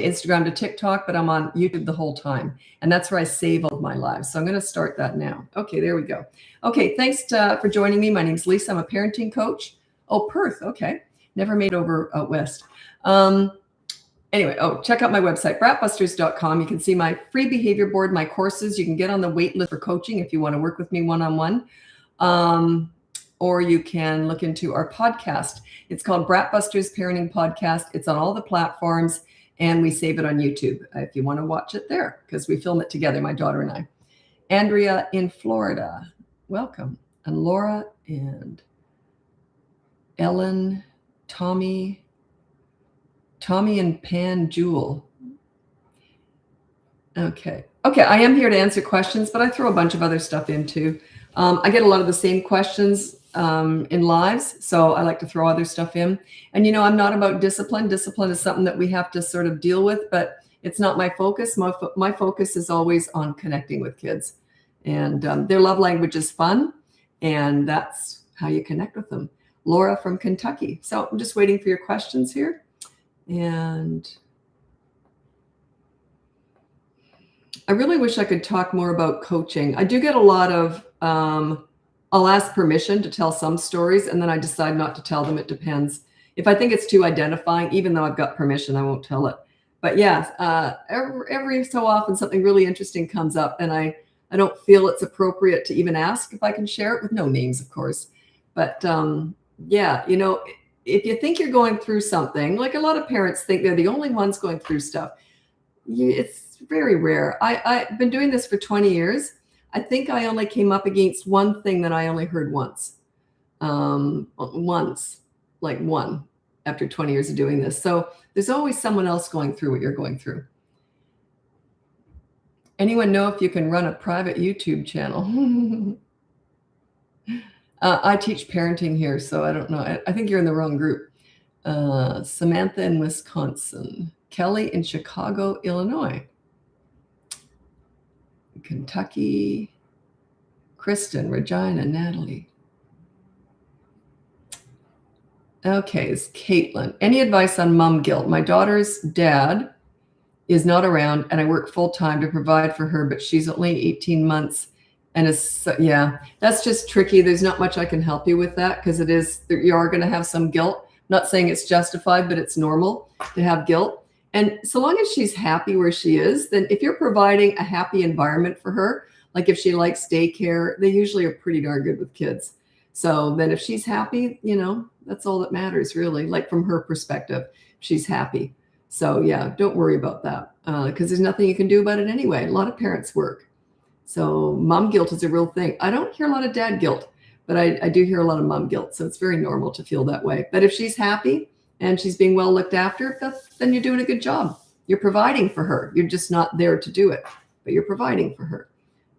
to Instagram to TikTok, but I'm on YouTube the whole time. And that's where I save all of my lives. So I'm going to start that now. Okay, there we go. Okay, thanks for joining me. My name's Lisa. I'm a parenting coach. Oh, Perth. Okay. Never made it over out west. Anyway, check out my website, BratBusters.com. You can see my free behavior board, my courses. You can get on the wait list for coaching if you want to work with me one-on-one. Or you can look into our podcast. It's called BratBusters Parenting Podcast. It's on all the platforms, and we save it on YouTube if you want to watch it there, because we film it together, my daughter and I. Andrea in Florida, welcome. And Laura and Ellen, Tommy and Pan Jewel. Okay, I am here to answer questions, but I throw a bunch of other stuff in too. I get a lot of the same questions in lives, so I like to throw other stuff in. And I'm not about discipline. Discipline is something that we have to sort of deal with, but it's not my focus. My focus is always on connecting with kids, and their love language is fun, and that's how you connect with them. Laura from Kentucky. So I'm just waiting for your questions here. And I really wish I could talk more about coaching. I do get a lot of, I'll ask permission to tell some stories, and then I decide not to tell them. It depends. If I think it's too identifying, even though I've got permission, I won't tell it. But yeah, every so often something really interesting comes up, and I don't feel it's appropriate to even ask if I can share it, with no names, of course. But yeah, if you think you're going through something, like a lot of parents think they're the only ones going through stuff, it's very rare. I've been doing this for 20 years. I think I only came up against one thing that I only heard once. Like one, after 20 years of doing this. So there's always someone else going through what you're going through. Anyone know if you can run a private YouTube channel? I teach parenting here, so I don't know. I think you're in the wrong group. Samantha in Wisconsin. Kelly in Chicago, Illinois. Kentucky. Kristen, Regina, Natalie. Okay, it's Caitlin. Any advice on mom guilt? My daughter's dad is not around, and I work full-time to provide for her, but she's only 18 months. And yeah, that's just tricky. There's not much I can help you with that, because you are going to have some guilt. I'm not saying it's justified, but it's normal to have guilt. And so long as she's happy where she is, then if you're providing a happy environment for her, like if she likes daycare, they usually are pretty darn good with kids. So then if she's happy, that's all that matters, really, like from her perspective, she's happy. So yeah, don't worry about that, because there's nothing you can do about it anyway. A lot of parents work. So mom guilt is a real thing. I don't hear a lot of dad guilt, but I do hear a lot of mom guilt. So it's very normal to feel that way. But if she's happy and she's being well looked after, then you're doing a good job. You're providing for her. You're just not there to do it, but you're providing for her.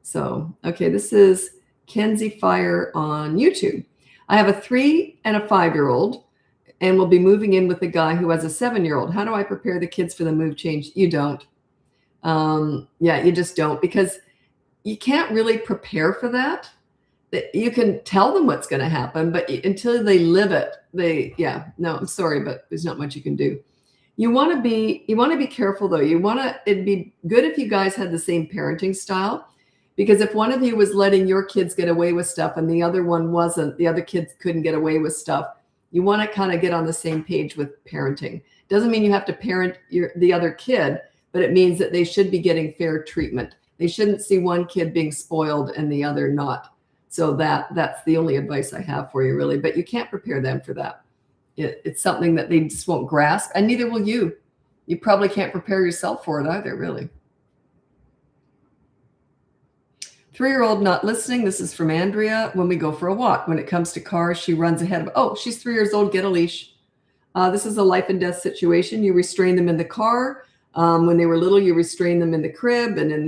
So, okay, this is Kenzie Fire on YouTube. I have a 3 and a 5-year-old, and we'll be moving in with a guy who has a 7-year-old. How do I prepare the kids for the move change? You don't. Yeah, you just don't, because you can't really prepare for that. You can tell them what's going to happen, but until they live it, I'm sorry, but there's not much you can do. You want to be careful though. It'd be good if you guys had the same parenting style, because if one of you was letting your kids get away with stuff and the other one wasn't, the other kids couldn't get away with stuff. You want to kind of get on the same page with parenting. Doesn't mean you have to parent the other kid, but it means that they should be getting fair treatment. They shouldn't see one kid being spoiled and the other not. So that's the only advice I have for you, really. But you can't prepare them for that. It's something that they just won't grasp, and neither will you. You probably can't prepare yourself for it either, really. 3-year-old not listening. This is from Andrea. When we go for a walk, when it comes to cars, she runs ahead of, oh, she's 3 years old, get a leash. This is a life and death situation. You restrain them in the car. When they were little, you restrain them in the crib and in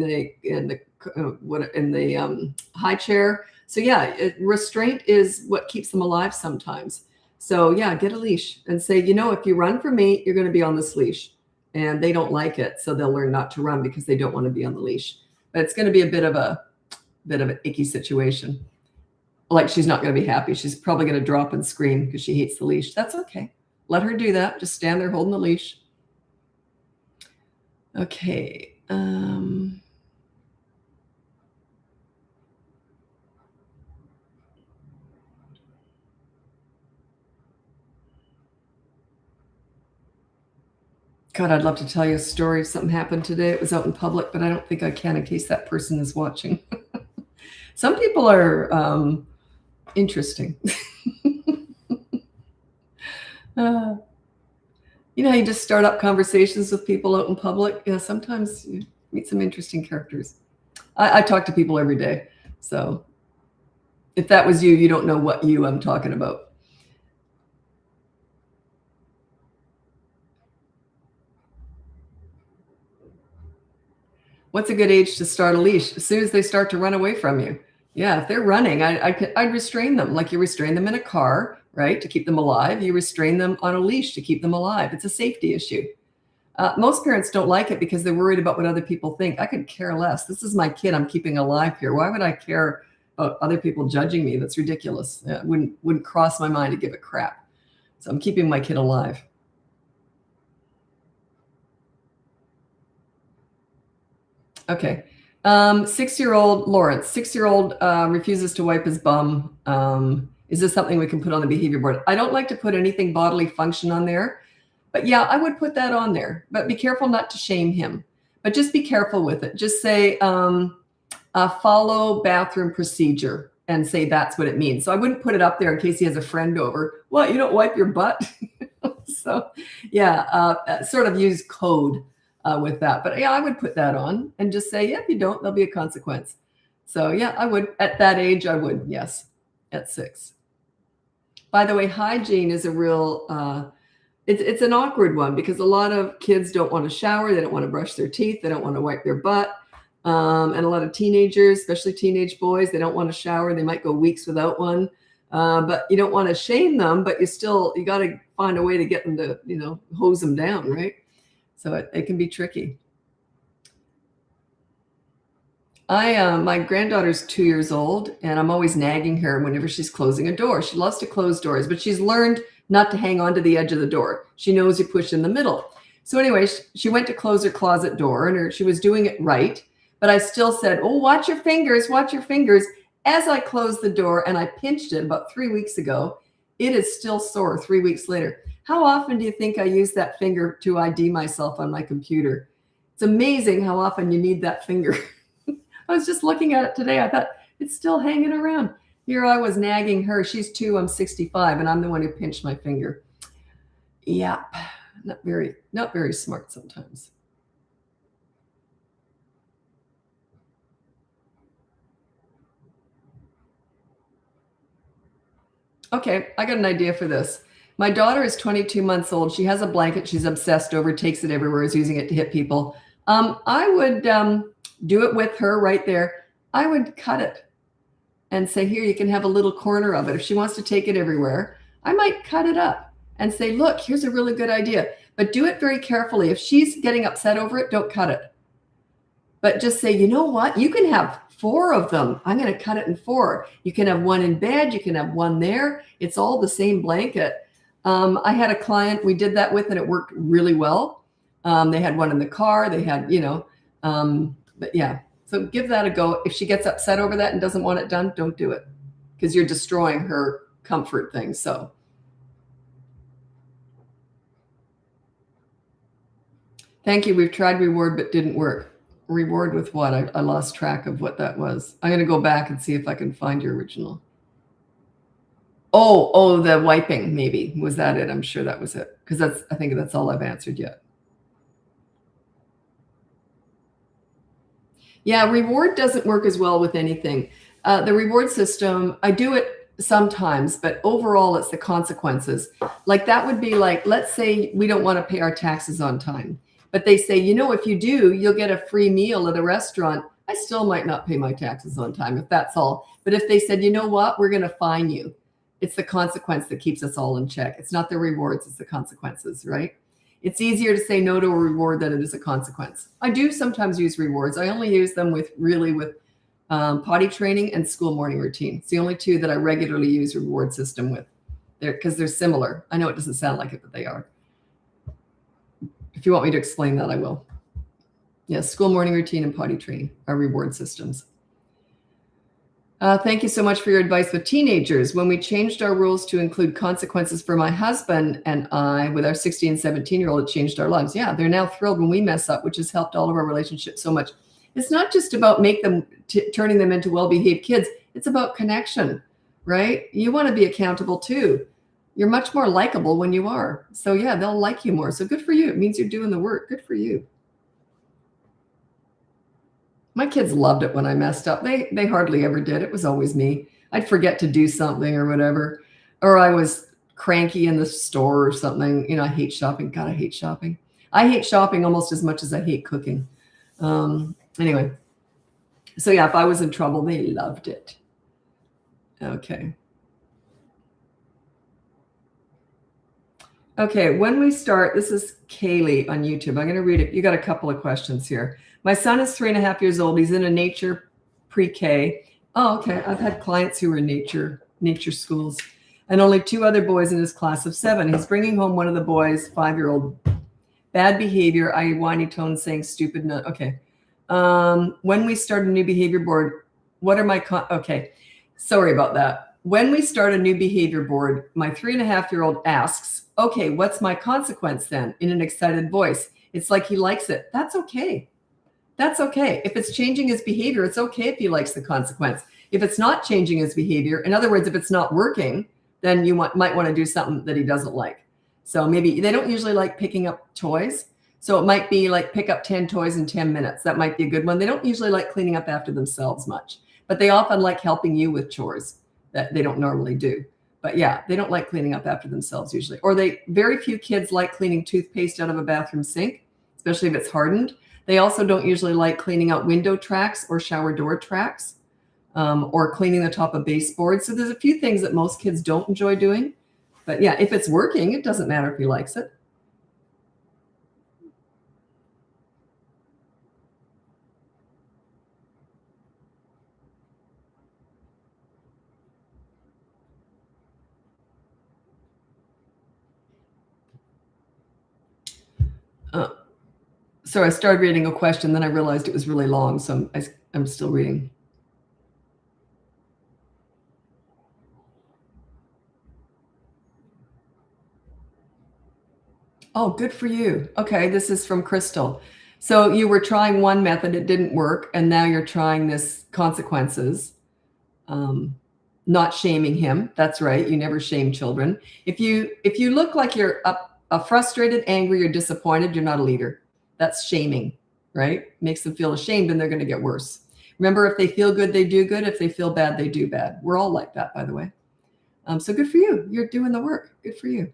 the high chair. So yeah, restraint is what keeps them alive sometimes. So yeah, get a leash and say, if you run for me, you're going to be on this leash. And they don't like it, so they'll learn not to run because they don't want to be on the leash. But it's going to be a bit of an icky situation. Like, she's not going to be happy. She's probably going to drop and scream because she hates the leash. That's okay. Let her do that. Just stand there holding the leash. Okay. God, I'd love to tell you a story. Something happened today. It was out in public, but I don't think I can in case that person is watching. Some people are interesting. uh, you know, how you just start up conversations with people out in public. Yeah, sometimes you meet some interesting characters. I talk to people every day. So if that was you, you don't know what you I'm talking about. What's a good age to start a leash? As soon as they start to run away from you. Yeah, if they're running, I'd restrain them like you restrain them in a car, right? To keep them alive. You restrain them on a leash to keep them alive. It's a safety issue. Most parents don't like it because they're worried about what other people think. I could care less. This is my kid I'm keeping alive here. Why would I care about other people judging me? That's ridiculous. It wouldn't cross my mind to give a crap. So I'm keeping my kid alive. Okay. 6-year-old Lawrence, 6-year-old refuses to wipe his bum. Is this something we can put on the behavior board? I don't like to put anything bodily function on there, but yeah, I would put that on there. But be careful not to shame him. But just be careful with it. Just say, follow bathroom procedure and say that's what it means. So I wouldn't put it up there in case he has a friend over. What, you don't wipe your butt? So yeah, sort of use code with that. But yeah, I would put that on and just say, yeah, if you don't, there'll be a consequence. So yeah, I would at that age, I would, yes, at 6. By the way, hygiene is a real, it's an awkward one because a lot of kids don't want to shower. They don't want to brush their teeth. They don't want to wipe their butt. And a lot of teenagers, especially teenage boys, they don't want to shower. They might go weeks without one. But you don't want to shame them, but you got to find a way to get them to, hose them down, right? So it can be tricky. My granddaughter's 2 years old, and I'm always nagging her whenever she's closing a door. She loves to close doors, but she's learned not to hang on to the edge of the door. She knows you push in the middle. So anyway, she went to close her closet door, and she was doing it right. But I still said, oh, watch your fingers, watch your fingers. As I closed the door and I pinched it about 3 weeks ago, it is still sore 3 weeks later. How often do you think I use that finger to ID myself on my computer? It's amazing how often you need that finger. I was just looking at it today. I thought it's still hanging around. Here I was nagging her. She's 2, I'm 65, and I'm the one who pinched my finger. Yeah, not very smart sometimes. Okay, I got an idea for this. My daughter is 22 months old. She has a blanket she's obsessed over, takes it everywhere, is using it to hit people. I would do it with her right there. I would cut it and say, here, you can have a little corner of it. If she wants to take it everywhere, I might cut it up and say, look, here's a really good idea. But do it very carefully. If she's getting upset over it, don't cut it. But just say, you know what? You can have 4 of them. I'm going to cut it in 4. You can have one in bed. You can have one there. It's all the same blanket. I had a client we did that with, and it worked really well. They had one in the car. They had, but yeah. So give that a go. If she gets upset over that and doesn't want it done, don't do it because you're destroying her comfort thing. So thank you. We've tried reward, but didn't work. Reward with what? I lost track of what that was. I'm going to go back and see if I can find your original. Oh, the wiping, maybe. Was that it? I'm sure that was it. Because I think that's all I've answered yet. Yeah, reward doesn't work as well with anything. The reward system, I do it sometimes, but overall it's the consequences. Like that would be like, let's say we don't want to pay our taxes on time, but they say, if you do, you'll get a free meal at a restaurant. I still might not pay my taxes on time if that's all. But if they said, you know what, we're going to fine you. It's the consequence that keeps us all in check. It's not the rewards, it's the consequences, right? It's easier to say no to a reward than it is a consequence. I do sometimes use rewards. I only use them with potty training and school morning routine. It's the only 2 that I regularly use reward system with, because they're similar. I know it doesn't sound like it, but they are. If you want me to explain that, I will. Yes, school morning routine and potty training are reward systems. Thank you so much for your advice with teenagers. When we changed our rules to include consequences for my husband and I with our 16 and 17-year-old, it changed our lives. Yeah, they're now thrilled when we mess up, which has helped all of our relationships so much. It's not just about turning them into well-behaved kids. It's about connection, right? You want to be accountable too. You're much more likable when you are. So yeah, they'll like you more. So good for you. It means you're doing the work. Good for you. My kids loved it when I messed up. They hardly ever did. It was always me. I'd forget to do something or whatever. Or I was cranky in the store or something. You know, I hate shopping. God, I hate shopping. I hate shopping almost as much as I hate cooking. Anyway. So yeah, if I was in trouble, they loved it. Okay. Okay, when we start, this is Kaylee on YouTube. I'm going to read it. You got a couple of questions here. My son is 3.5 years old. He's in a nature pre-K. Oh, okay. I've had clients who were in nature schools, and only 2 other boys in his class of 7. He's bringing home one of the boys, 5-year-old. Bad behavior, i.e. whiny tone, saying stupid. No, okay. When we start a new behavior board, what are my okay. Sorry about that. When we start a new behavior board, my 3.5-year-old asks, okay, what's my consequence then? In an excited voice. It's like he likes it. That's okay. That's okay. If it's changing his behavior, it's okay if he likes the consequence. If it's not changing his behavior, in other words, if it's not working, then you might want to do something that he doesn't like. So maybe they don't usually like picking up toys. So it might be like pick up 10 toys in 10 minutes. That might be a good one. They don't usually like cleaning up after themselves much, but they often like helping you with chores that they don't normally do. But yeah, they don't like cleaning up after themselves usually. Or very few kids like cleaning toothpaste out of a bathroom sink, especially if it's hardened. They also don't usually like cleaning out window tracks or shower door tracks, or cleaning the top of baseboards. So there's a few things that most kids don't enjoy doing. But yeah, if it's working, it doesn't matter if he likes it. So I started reading a question, then I realized it was really long, so I'm still reading. Oh, good for you. Okay, this is from Crystal. So you were trying one method, it didn't work, and now you're trying this consequences. Not shaming him. That's right. You never shame children. If you look like you're frustrated, angry, or disappointed, you're not a leader. That's shaming, right? Makes them feel ashamed and they're going to get worse. Remember, if they feel good, they do good. If they feel bad, they do bad. We're all like that, by the way. So good for you. You're doing the work. Good for you.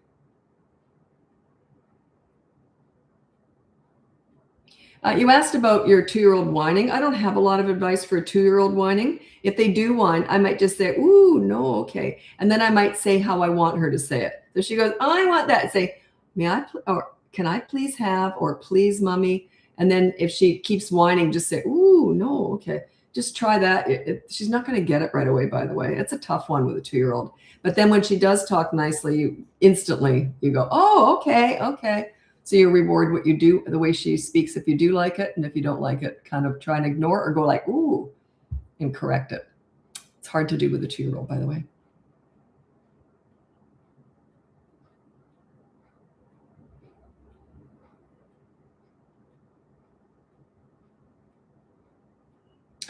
You asked about your 2-year-old whining. I don't have a lot of advice for a 2-year-old whining. If they do whine, I might just say, ooh, no, okay. And then I might say how I want her to say it. So she goes, oh, I want that. Say, may I, or can I please have, or please, mommy. And then if she keeps whining, just say, ooh, no, okay. Just try that. She's not going to get it right away, by the way. It's a tough one with a 2-year-old. But then when she does talk nicely, instantly you go, oh, okay, okay. So you reward what you do, the way she speaks, if you do like it. And if you don't like it, kind of try and ignore or go like, ooh, and correct it. It's hard to do with a 2-year-old, by the way.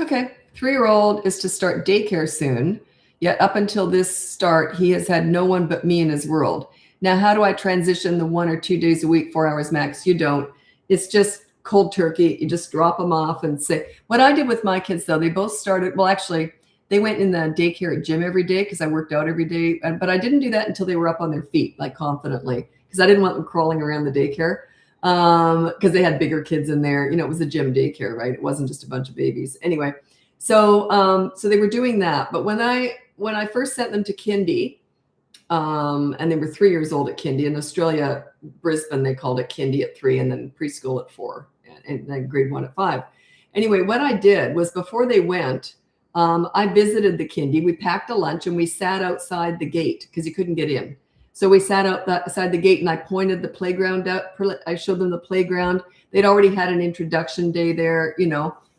Okay, 3-year-old is to start daycare soon. Yet up until this start, he has had no one but me in his world. Now, how do I transition the 1 or 2 days a week, 4 hours max? You don't. It's just cold turkey. You just drop them off and say, what I did with my kids, though, they both started, well, actually, they went in the daycare gym every day because I worked out every day. But I didn't do that until they were up on their feet, like confidently, because I didn't want them crawling around the daycare because they had bigger kids in there. You know, it was a gym daycare, right? It wasn't just a bunch of babies. Anyway, so they were doing that. But when I first sent them to kindy, and they were 3 years old at kindy. In Australia, Brisbane, they called it kindy at 3 and then preschool at 4 and then grade 1 at 5. Anyway, what I did was before they went, I visited the kindy. We packed a lunch and we sat outside the gate because you couldn't get in. So we sat outside the gate and I pointed the playground out. I showed them the playground. They'd already had an introduction day there,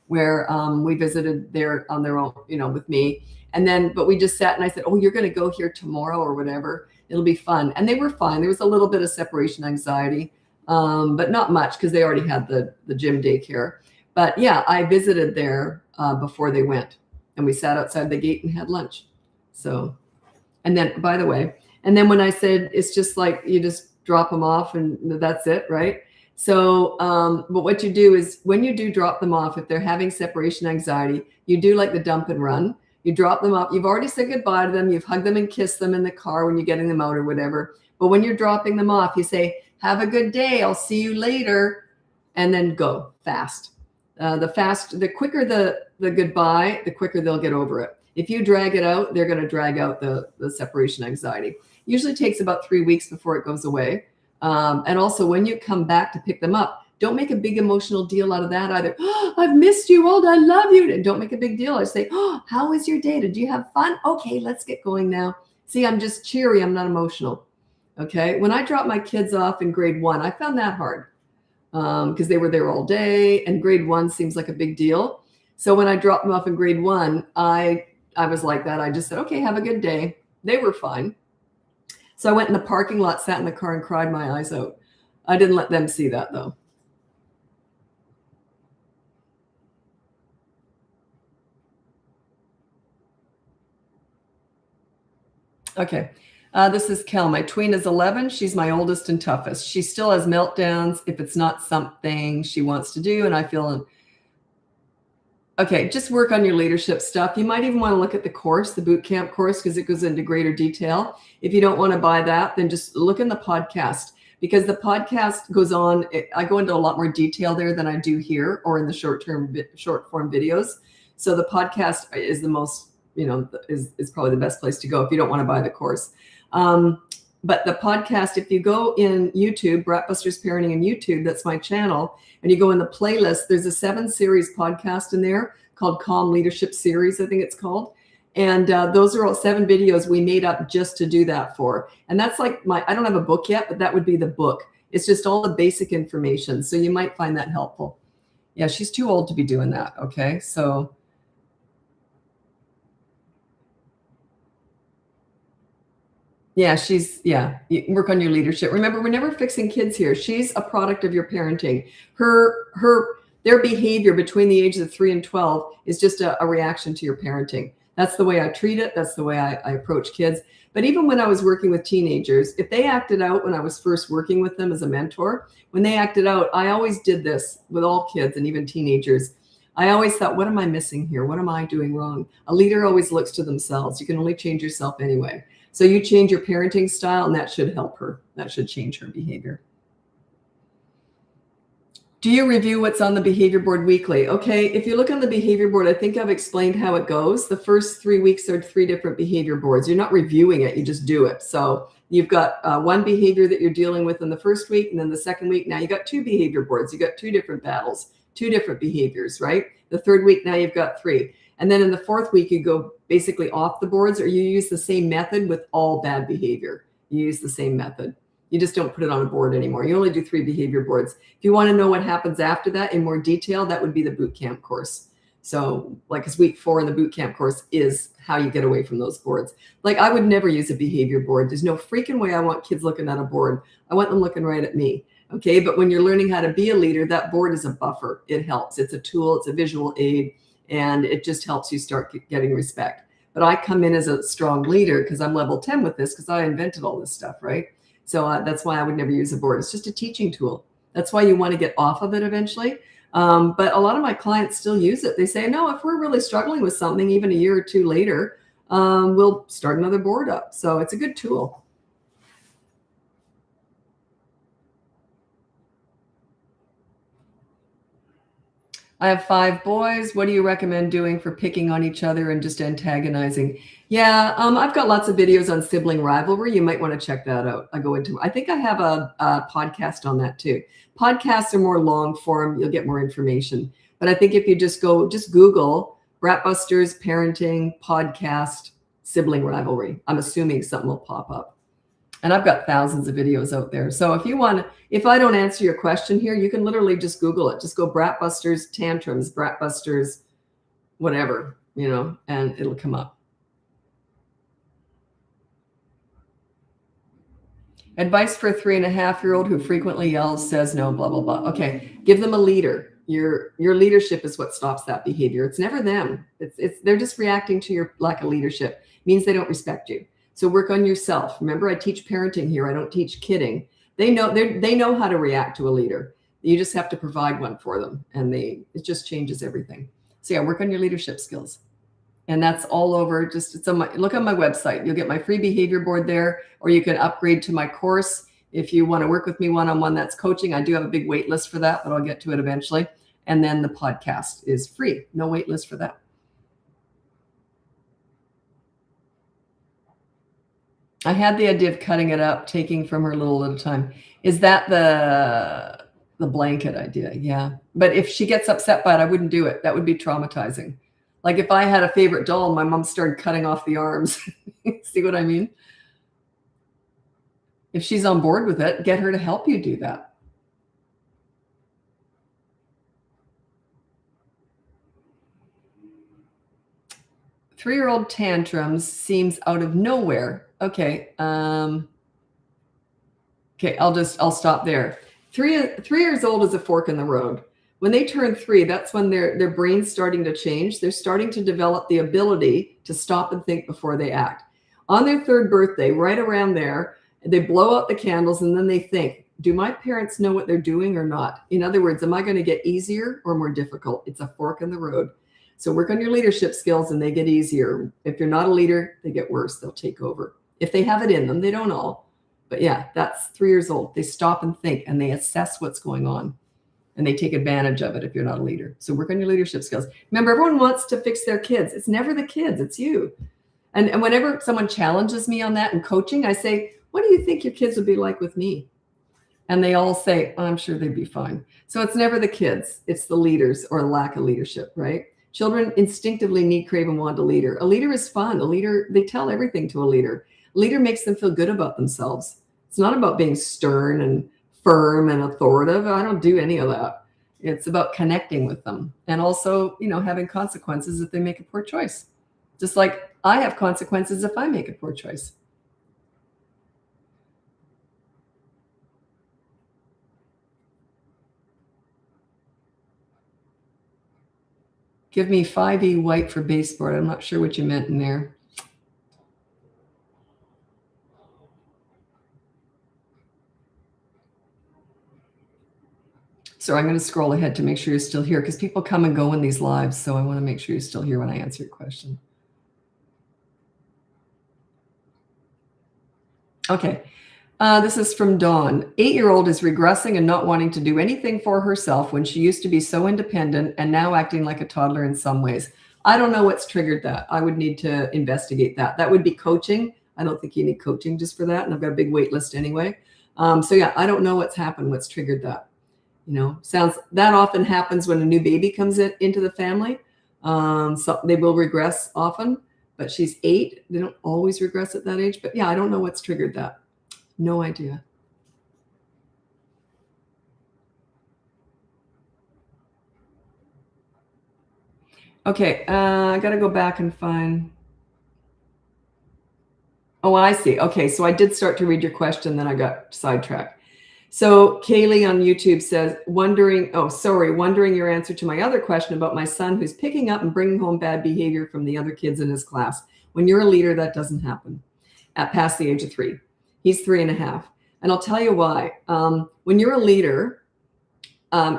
where we visited there on their own, with me. And then, but we just sat and I said, oh, you're going to go here tomorrow or whatever. It'll be fun. And they were fine. There was a little bit of separation anxiety, but not much because they already had the gym daycare. But yeah, I visited there before they went, and we sat outside the gate and had lunch. So, and then, by the way, and then when I said, it's just like you just drop them off and that's it, right? So, but what you do is when you do drop them off, if they're having separation anxiety, you do like the dump and run. You drop them off. You've already said goodbye to them. You've hugged them and kissed them in the car when you're getting them out or whatever. But when you're dropping them off, you say, have a good day. I'll see you later. And then go fast. The quicker the goodbye, the quicker they'll get over it. If you drag it out, they're going to drag out the separation anxiety. Usually takes about 3 weeks before it goes away. And also when you come back to pick them up, don't make a big emotional deal out of that either. Oh, I've missed you all. I love you. And don't make a big deal. I say, oh, how was your day? Did you have fun? Okay, let's get going now. See, I'm just cheery. I'm not emotional. Okay. When I dropped my kids off in grade 1, I found that hard because they were there all day, and grade 1 seems like a big deal. So when I dropped them off in grade 1, I was like that. I just said, okay, have a good day. They were fine. So I went in the parking lot, sat in the car and cried my eyes out. I didn't let them see that though. Okay. This is Kel. My tween is 11. She's my oldest and toughest. She still has meltdowns if it's not something she wants to do. And I feel, okay, just work on your leadership stuff. You might even want to look at the course, the boot camp course, because it goes into greater detail. If you don't want to buy that, then just look in the podcast, because the podcast goes on. I go into a lot more detail there than I do here or in the short form videos. So the podcast is the most, is probably the best place to go if you don't want to buy the course. But the podcast, if you go in YouTube, BratBusters Parenting in YouTube, that's my channel, and you go in the playlist, there's a 7-series podcast in there called Calm Leadership Series, I think it's called. And those are all 7 videos we made up just to do that for. And that's like I don't have a book yet, but that would be the book. It's just all the basic information. So you might find that helpful. Yeah, she's too old to be doing that. Okay, so. Yeah, you work on your leadership. Remember, we're never fixing kids here. She's a product of your parenting. Their behavior between the ages of 3 and 12 is just a reaction to your parenting. That's the way I treat it. That's the way I approach kids. But even when I was working with teenagers, if they acted out when I was first working with them as a mentor, when they acted out, I always did this with all kids and even teenagers. I always thought, what am I missing here? What am I doing wrong? A leader always looks to themselves. You can only change yourself anyway. So you change your parenting style, and that should help her. That should change her behavior. Do you review what's on the behavior board weekly? Okay, if you look on the behavior board, I think I've explained how it goes. The first 3 weeks are 3 different behavior boards. You're not reviewing it, you just do it. So you've got one behavior that you're dealing with in the first week, and then the second week, now you got 2 behavior boards. You got 2 different battles, 2 different behaviors, right? The third week, now you've got 3. And then in the fourth week, you go basically off the boards, or you use the same method with all bad behavior. You use the same method. You just don't put it on a board anymore. You only do 3 behavior boards. If you want to know what happens after that in more detail, that would be the boot camp course. So like it's week 4 in the boot camp course is how you get away from those boards. Like I would never use a behavior board. There's no freaking way I want kids looking at a board. I want them looking right at me. Okay. But when you're learning how to be a leader, that board is a buffer. It helps. It's a tool. It's a visual aid. And it just helps you start getting respect. But I come in as a strong leader because I'm level 10 with this, because I invented all this stuff, right? So that's why I would never use a board. It's just a teaching tool. That's why you want to get off of it eventually. But a lot of my clients still use it. They say, no, if we're really struggling with something, even a year or 2 later, we'll start another board up. So it's a good tool. I have 5 boys. What do you recommend doing for picking on each other and just antagonizing? Yeah, I've got lots of videos on sibling rivalry. You might want to check that out. I think I have a podcast on that too. Podcasts are more long form. You'll get more information. But I think if you just Google BratBusters Parenting Podcast Sibling Rivalry, I'm assuming something will pop up. And I've got thousands of videos out there. So if I don't answer your question here, you can literally just Google it. Just go BratBusters tantrums, BratBusters, whatever, and it'll come up. Advice for a 3.5-year-old who frequently yells, says no, blah, blah, blah. Okay. Give them a leader. Your leadership is what stops that behavior. It's never them. They're just reacting to your lack of leadership. It means they don't respect you. So work on yourself. Remember, I teach parenting here. I don't teach kidding. They know how to react to a leader. You just have to provide one for them, and it just changes everything. So yeah, work on your leadership skills. And that's all over. Look on my website. You'll get my free behavior board there, or you can upgrade to my course. If you want to work with me one-on-one, that's coaching. I do have a big wait list for that, but I'll get to it eventually. And then the podcast is free. No wait list for that. I had the idea of cutting it up, taking from her a little at a time. Is that the blanket idea? Yeah. But if she gets upset by it, I wouldn't do it. That would be traumatizing. Like if I had a favorite doll, my mom started cutting off the arms. See what I mean? If she's on board with it, get her to help you do that. Three-year-old tantrums seems out of nowhere. Okay. Okay, I'll stop there. 3 years old is a fork in the road. When they turn 3, that's when their brain's starting to change. They're starting to develop the ability to stop and think before they act. On their 3rd birthday, right around there, they blow out the candles and then they think, do my parents know what they're doing or not? In other words, am I going to get easier or more difficult? It's a fork in the road. So work on your leadership skills and they get easier. If you're not a leader, they get worse. They'll take over. If they have it in them, they don't all. But yeah, that's 3 years old. They stop and think and they assess what's going on. And they take advantage of it if you're not a leader. So work on your leadership skills. Remember, everyone wants to fix their kids. It's never the kids, it's you. And whenever someone challenges me on that in coaching, I say, what do you think your kids would be like with me? And they all say, oh, I'm sure they'd be fine. So it's never the kids, it's the leaders or lack of leadership, right? Children instinctively need, crave, and want a leader. A leader is fun. A leader, they tell everything to a leader. A leader makes them feel good about themselves. It's not about being stern and firm and authoritative. I don't do any of that. It's about connecting with them and also, having consequences if they make a poor choice. Just like I have consequences if I make a poor choice. Give me 5E white for baseboard. I'm not sure what you meant in there. So I'm going to scroll ahead to make sure you're still here because people come and go in these lives. So I want to make sure you're still here when I answer your question. Okay. This is from Dawn. 8-year-old is regressing and not wanting to do anything for herself when she used to be so independent and now acting like a toddler in some ways. I don't know what's triggered that. I would need to investigate that. That would be coaching. I don't think you need coaching just for that. And I've got a big wait list anyway. So yeah, I don't know what's happened, what's triggered that. That often happens when a new baby comes into the family. So they will regress often, but she's 8. They don't always regress at that age. But yeah, I don't know what's triggered that. No idea. Okay, I got to go back and find. Oh, I see. Okay, so I did start to read your question, then I got sidetracked. So Kaylee on YouTube says, wondering your answer to my other question about my son who's picking up and bringing home bad behavior from the other kids in his class. When you're a leader, that doesn't happen past the age of 3. He's 3.5. And I'll tell you why. When you're a leader,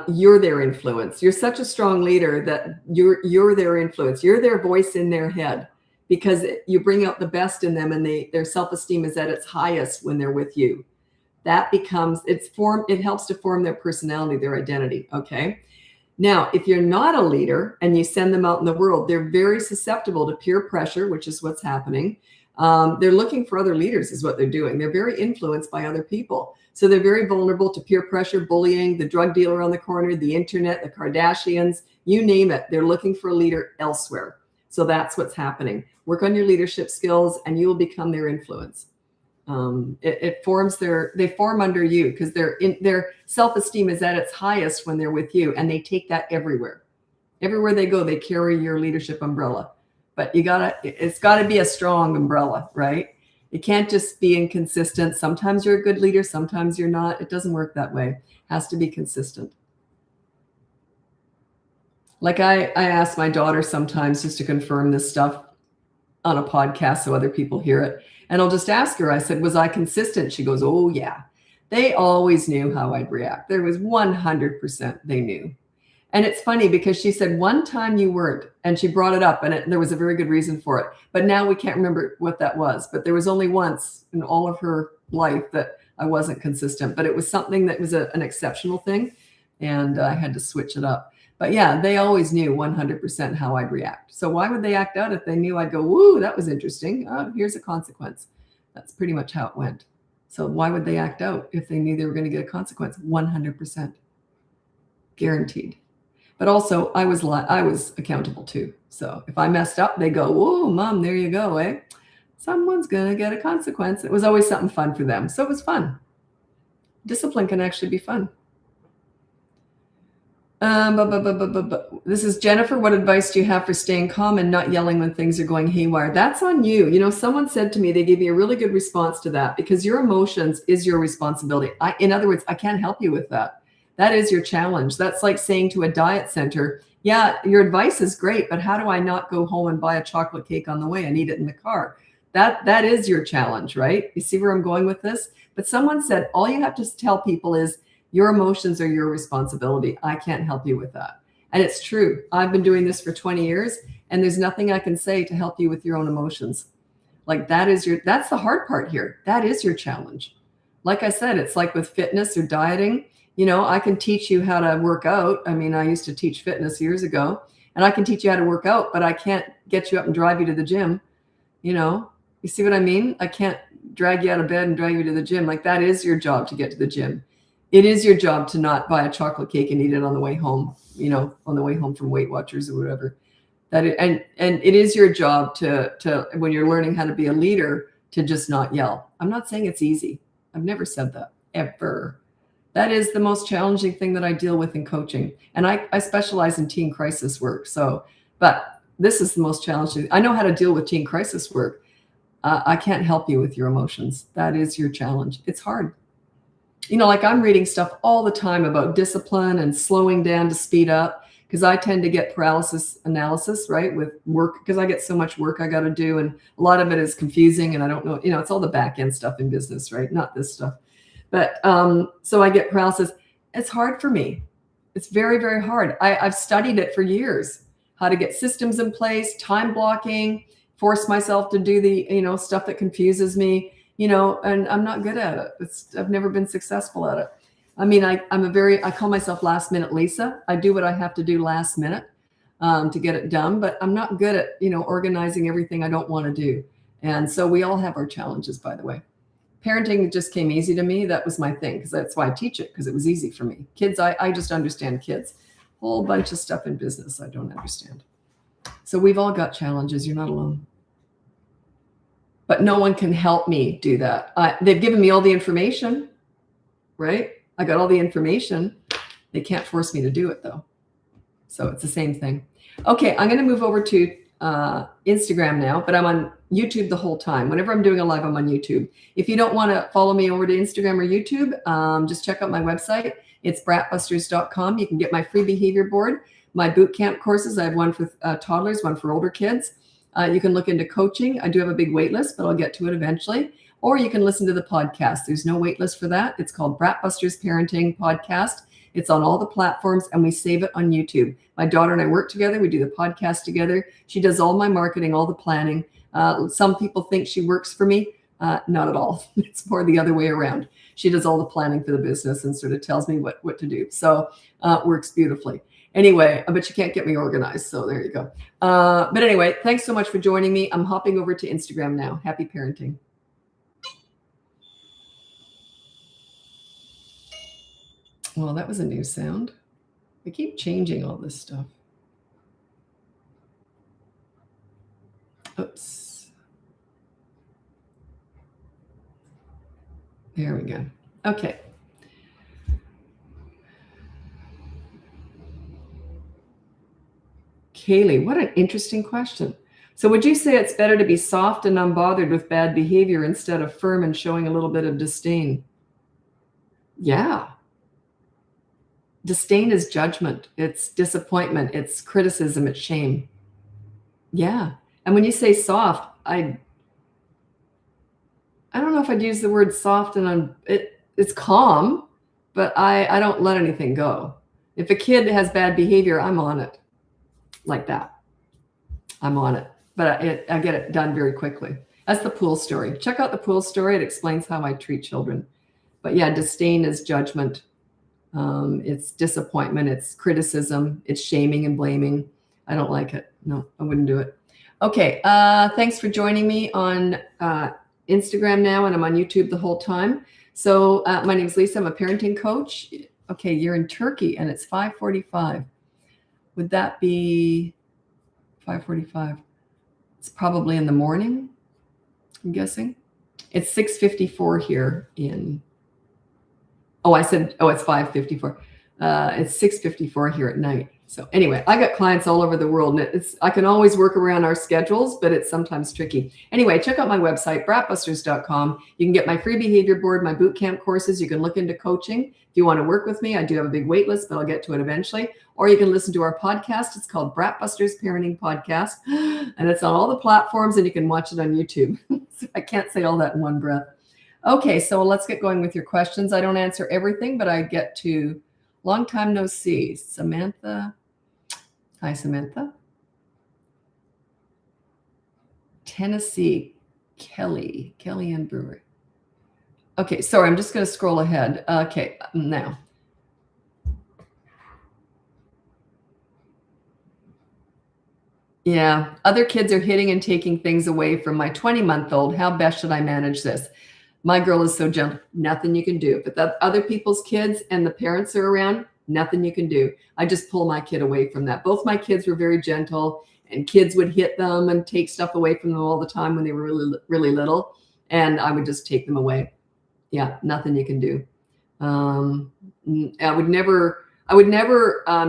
you're their influence. You're such a strong leader that you're their influence. You're their voice in their head because you bring out the best in them and their self-esteem is at its highest when they're with you. That becomes, it helps to form their personality, their identity, okay? Now, if you're not a leader and you send them out in the world, they're very susceptible to peer pressure, which is what's happening. They're looking for other leaders is what they're doing. They're very influenced by other people. So they're very vulnerable to peer pressure, bullying, the drug dealer on the corner, the internet, the Kardashians, you name it. They're looking for a leader elsewhere. So that's what's happening. Work on your leadership skills and you will become their influence. It forms they form under you because their self-esteem is at its highest when they're with you, and they take that everywhere. Everywhere they go, they carry your leadership umbrella. But it's gotta be a strong umbrella, right? It can't just be inconsistent. Sometimes you're a good leader, sometimes you're not. It doesn't work that way. It has to be consistent. Like I ask my daughter sometimes just to confirm this stuff on a podcast so other people hear it. And I'll just ask her, I said, was I consistent? She goes, oh yeah. They always knew how I'd react. There was 100% they knew. And it's funny because she said one time you weren't, and she brought it up, and there was a very good reason for it. But now we can't remember what that was. But there was only once in all of her life that I wasn't consistent. But it was something that was an exceptional thing, and I had to switch it up. But yeah, they always knew 100% how I'd react. So why would they act out if they knew I'd go, woo, that was interesting. Here's a consequence. That's pretty much how it went. So why would they act out if they knew they were going to get a consequence? 100%. Guaranteed. But also, I was accountable too. So if I messed up, they go, whoa, Mom, there you go, eh? Someone's going to get a consequence. It was always something fun for them. So it was fun. Discipline can actually be fun. This is Jennifer. What advice do you have for staying calm and not yelling when things are going haywire? That's on you. You know, someone said to me, they gave me a really good response to that because your emotions is your responsibility. In other words, I can't help you with that. That is your challenge. That's like saying to a diet center, yeah, your advice is great, but how do I not go home and buy a chocolate cake on the way and eat it in the car? That is your challenge, right? You see where I'm going with this? But someone said, all you have to tell people is your emotions are your responsibility. I can't help you with that. And it's true. I've been doing this for 20 years, and there's nothing I can say to help you with your own emotions. Like that's the hard part here. That is your challenge. Like I said, it's like with fitness or dieting. You know, I can teach you how to work out. I mean, I used to teach fitness years ago, and I can teach you how to work out, but I can't get you up and drive you to the gym. You know, you see what I mean? I can't drag you out of bed and drag you to the gym. Like that is your job to get to the gym. It is your job to not buy a chocolate cake and eat it on the way home, you know, on the way home from Weight Watchers or whatever. And it is your job to when you're learning how to be a leader, to just not yell. I'm not saying it's easy. I've never said that, ever. That is the most challenging thing that I deal with in coaching. And I specialize in teen crisis work. So, but this is the most challenging. I know how to deal with teen crisis work. I can't help you with your emotions. That is your challenge. It's hard. You know, like I'm reading stuff all the time about discipline and slowing down to speed up because I tend to get paralysis analysis, right, with work because I get so much work I got to do. And a lot of it is confusing and I don't know, you know, it's all the back end stuff in business, right? Not this stuff. But so I get paralysis. It's hard for me. It's very, very hard. I've studied it for years, how to get systems in place, time blocking, force myself to do the, you know, stuff that confuses me. You know, and I'm not good at it. I've never been successful at it. I mean, I call myself last minute Lisa. I do what I have to do last minute to get it done, but I'm not good at, you know, organizing everything I don't want to do. And so we all have our challenges, by the way. Parenting just came easy to me. That was my thing because that's why I teach it, because it was easy for me. Kids, I just understand kids. Whole bunch of stuff in business I don't understand. So we've all got challenges. You're not alone. But no one can help me do that. They've given me all the information, right? I got all the information. They can't force me to do it, though. So it's the same thing. Okay, I'm going to move over to Instagram now, but I'm on YouTube the whole time. Whenever I'm doing a live, I'm on YouTube. If you don't want to follow me over to Instagram or YouTube, just check out my website. It's BratBusters.com. You can get my free behavior board, my boot camp courses. I have one for toddlers, one for older kids. You can look into coaching. I do have a big wait list, but I'll get to it eventually. Or you can listen to the podcast. There's no wait list for that. It's called BratBusters Parenting Podcast. It's on all the platforms, and we save it on YouTube. My daughter and I work together. We do the podcast together. She does all my marketing, all the planning. Some people think she works for me. Not at all. It's more the other way around. She does all the planning for the business and sort of tells me what to do. So it works beautifully. Anyway, but you can't get me organized. So there you go. But anyway, thanks so much for joining me. I'm hopping over to Instagram now. Happy parenting. Well, that was a new sound. I keep changing all this stuff. Oops. There we go. Okay. Kaylee, what an interesting question. So would you say it's better to be soft and unbothered with bad behavior instead of firm and showing a little bit of disdain? Yeah. Disdain is judgment. It's disappointment. It's criticism. It's shame. Yeah. And when you say soft, I don't know if I'd use the word soft and it's calm, but I don't let anything go. If a kid has bad behavior, I'm on it like that. I'm on it, but I get it done very quickly. That's the pool story. Check out the pool story. It explains how I treat children. But yeah, disdain is judgment. It's disappointment. It's criticism. It's shaming and blaming. I don't like it. No, I wouldn't do it. Okay. Thanks for joining me on Instagram now, and I'm on YouTube the whole time. So my name is Lisa. I'm a parenting coach. Okay, you're in Turkey, and it's 5:45. Would that be 5:45? It's probably in the morning, I'm guessing. It's 6:54 here in. It's 5:54. It's 6:54 here at night. So anyway, I got clients all over the world, and I can always work around our schedules, but it's sometimes tricky. Anyway, check out my website, BratBusters.com. You can get my free behavior board, my boot camp courses. You can look into coaching. If you want to work with me, I do have a big wait list, but I'll get to it eventually. Or you can listen to our podcast. It's called BratBusters Parenting Podcast, and it's on all the platforms, and you can watch it on YouTube. So I can't say all that in one breath. Okay, so let's get going with your questions. I don't answer everything, but I get to long time no see. Samantha. Hi, Samantha. Tennessee, Kelly Ann Brewer. Okay, sorry, I'm just going to scroll ahead. Okay, now. Yeah, other kids are hitting and taking things away from my 20-month-old. How best should I manage this? My girl is so gentle, nothing you can do. But that other people's kids and the parents are around, nothing you can do. I just pull my kid away from that. Both my kids were very gentle, and kids would hit them and take stuff away from them all the time when they were really, really little. And I would just take them away. Yeah, nothing you can do. I would never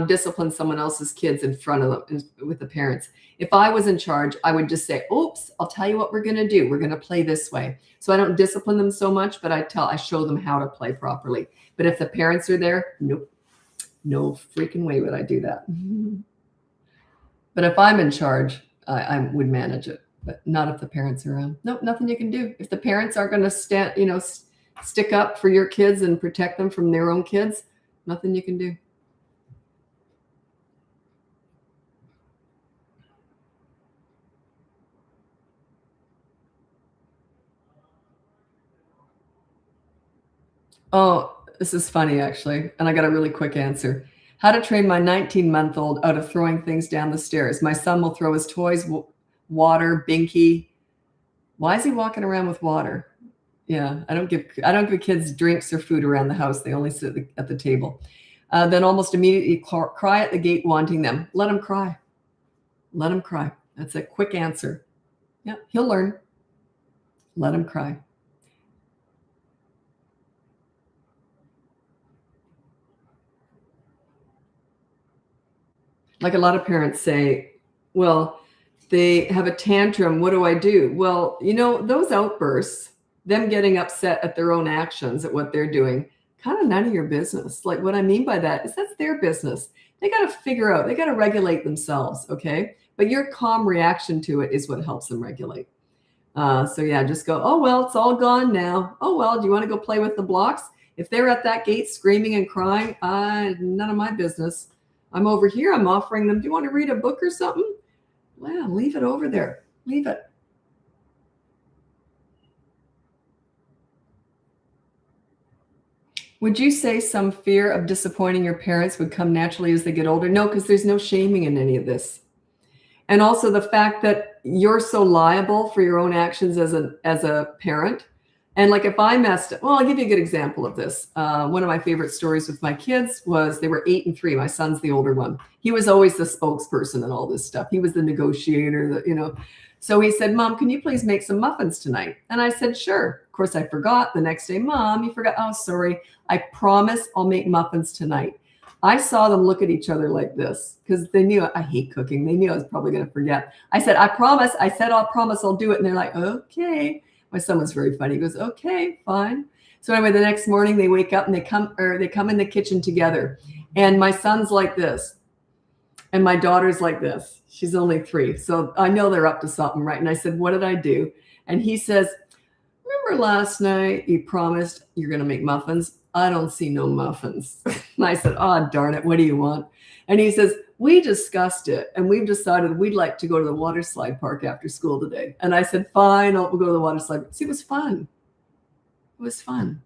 discipline someone else's kids in front of them with the parents. If I was in charge, I would just say, oops, I'll tell you what we're going to do. We're going to play this way. So I don't discipline them so much, but I show them how to play properly. But if the parents are there, nope, no freaking way would I do that. But if I'm in charge, I would manage it, but not if the parents are around. Nope, nothing you can do. If the parents aren't going to stick up for your kids and protect them from their own kids, nothing you can do. Oh, this is funny, actually. And I got a really quick answer. How to train my 19-month-old out of throwing things down the stairs. My son will throw his toys, water, binky. Why is he walking around with water? Yeah, I don't give kids drinks or food around the house. They only sit at the table. Then almost immediately cry at the gate wanting them. Let him cry. Let him cry. That's a quick answer. Yeah, he'll learn. Let him cry. Like a lot of parents say, well, they have a tantrum. What do I do? Well, those outbursts, them getting upset at their own actions, at what they're doing, kind of none of your business. Like what I mean by that is that's their business. They got to figure out, they got to regulate themselves. Okay. But your calm reaction to it is what helps them regulate. So yeah, just go, oh, well, it's all gone now. Oh, well, do you want to go play with the blocks? If they're at that gate screaming and crying, none of my business. I'm over here. I'm offering them, do you want to read a book or something? Well, leave it over there. Leave it. Would you say some fear of disappointing your parents would come naturally as they get older? No, because there's no shaming in any of this. And also the fact that you're so liable for your own actions as a parent, And like if I messed up, well, I'll give you a good example of this. One of my favorite stories with my kids was they were 8 and 3. My son's the older one. He was always the spokesperson and all this stuff. He was the negotiator, So he said, Mom, can you please make some muffins tonight? And I said, sure. Of course, I forgot. The next day, Mom, you forgot. Oh, sorry. I promise I'll make muffins tonight. I saw them look at each other like this because they knew I hate cooking. They knew I was probably going to forget. I said, I promise. I said, I'll promise I'll do it. And they're like, okay. My son was very funny. He goes, okay, fine. So anyway, the next morning they wake up and they come in the kitchen together. And my son's like this. And my daughter's like this. She's only 3. So I know they're up to something, right? And I said, what did I do? And he says, remember last night you promised you're going to make muffins? I don't see no muffins. And I said, oh, darn it. What do you want? And he says, we discussed it and we've decided we'd like to go to the water slide park after school today. And I said, fine, we'll go to the water slide. See, it was fun. It was fun.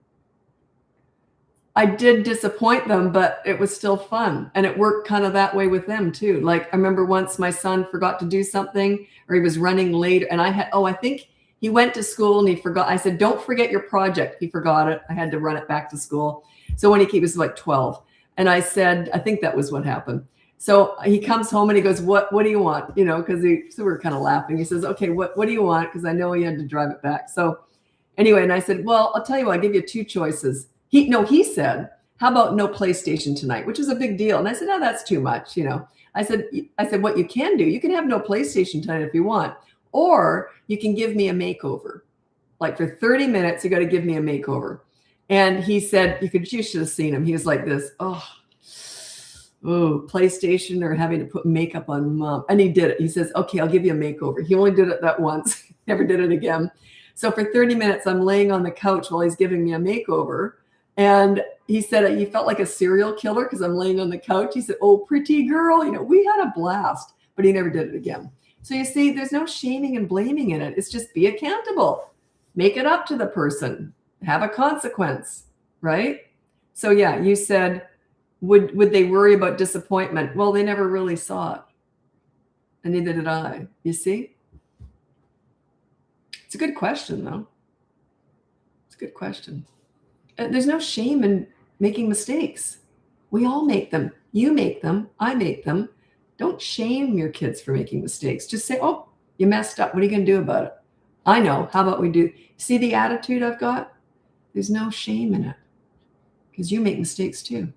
I did disappoint them, but it was still fun. And it worked kind of that way with them too. Like I remember once my son forgot to do something or he was running late and I think he went to school and he forgot. I said, don't forget your project. He forgot it. I had to run it back to school. So when he was like 12 and I said, I think that was what happened. So he comes home and he goes, what do you want? Because so we were kind of laughing. He says, okay, what do you want? Because I know he had to drive it back. So anyway, and I said, well, I'll tell you what, I'll give you 2 choices. He said, how about no PlayStation tonight, which is a big deal. And I said, no, that's too much. I said, what you can do, you can have no PlayStation tonight if you want, or you can give me a makeover. Like for 30 minutes, you got to give me a makeover. And he said, you should have seen him. He was like this, oh, PlayStation or having to put makeup on Mom. And he did it. He says, okay, I'll give you a makeover. He only did it that once, never did it again. So for 30 minutes, I'm laying on the couch while he's giving me a makeover. And he said he felt like a serial killer because I'm laying on the couch. He said, oh, pretty girl, we had a blast, but he never did it again. So you see, there's no shaming and blaming in it. It's just be accountable. Make it up to the person. Have a consequence, right? So yeah, you said, would they worry about disappointment? Well, they never really saw it. And neither did I. You see? It's a good question, though. It's a good question. There's no shame in making mistakes. We all make them. You make them. I make them. Don't shame your kids for making mistakes. Just say, oh, you messed up. What are you going to do about it? I know. How about we do? See the attitude I've got? There's no shame in it because you make mistakes too.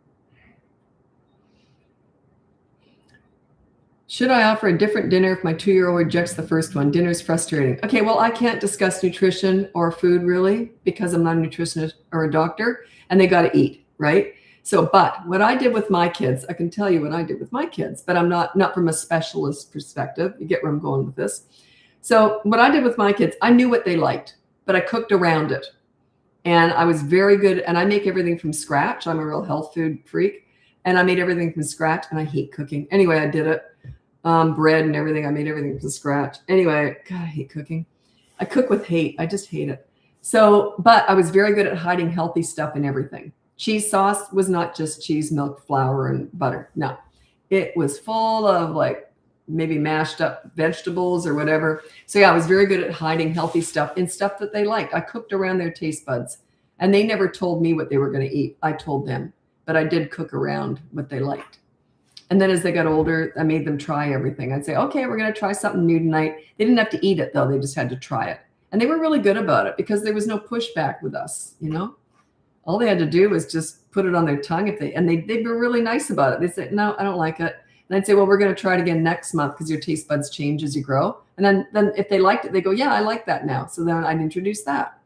Should I offer a different dinner if my 2-year-old rejects the first one? Dinner's frustrating. Okay, well, I can't discuss nutrition or food really because I'm not a nutritionist or a doctor and they got to eat, right? So, but what I did with my kids, I can tell you what I did with my kids, but I'm not from a specialist perspective. You get where I'm going with this. So what I did with my kids, I knew what they liked, but I cooked around it. And I was very good. And I make everything from scratch. I'm a real health food freak. And I made everything from scratch and I hate cooking. Anyway, I did it. Bread and everything. I made everything from scratch. Anyway, God, I hate cooking. I cook with hate. I just hate it. So, but I was very good at hiding healthy stuff in everything. Cheese sauce was not just cheese, milk, flour, and butter. No, it was full of like maybe mashed up vegetables or whatever. So yeah, I was very good at hiding healthy stuff and stuff that they liked. I cooked around their taste buds and they never told me what they were going to eat. I told them, but I did cook around what they liked. And then as they got older, I made them try everything. I'd say, okay, we're going to try something new tonight. They didn't have to eat it though. They just had to try it. And they were really good about it because there was no pushback with us, All they had to do was just put it on their tongue they were really nice about it. They said, no, I don't like it. And I'd say, well, we're going to try it again next month because your taste buds change as you grow. And then if they liked it, they go, yeah, I like that now. So then I'd introduce that.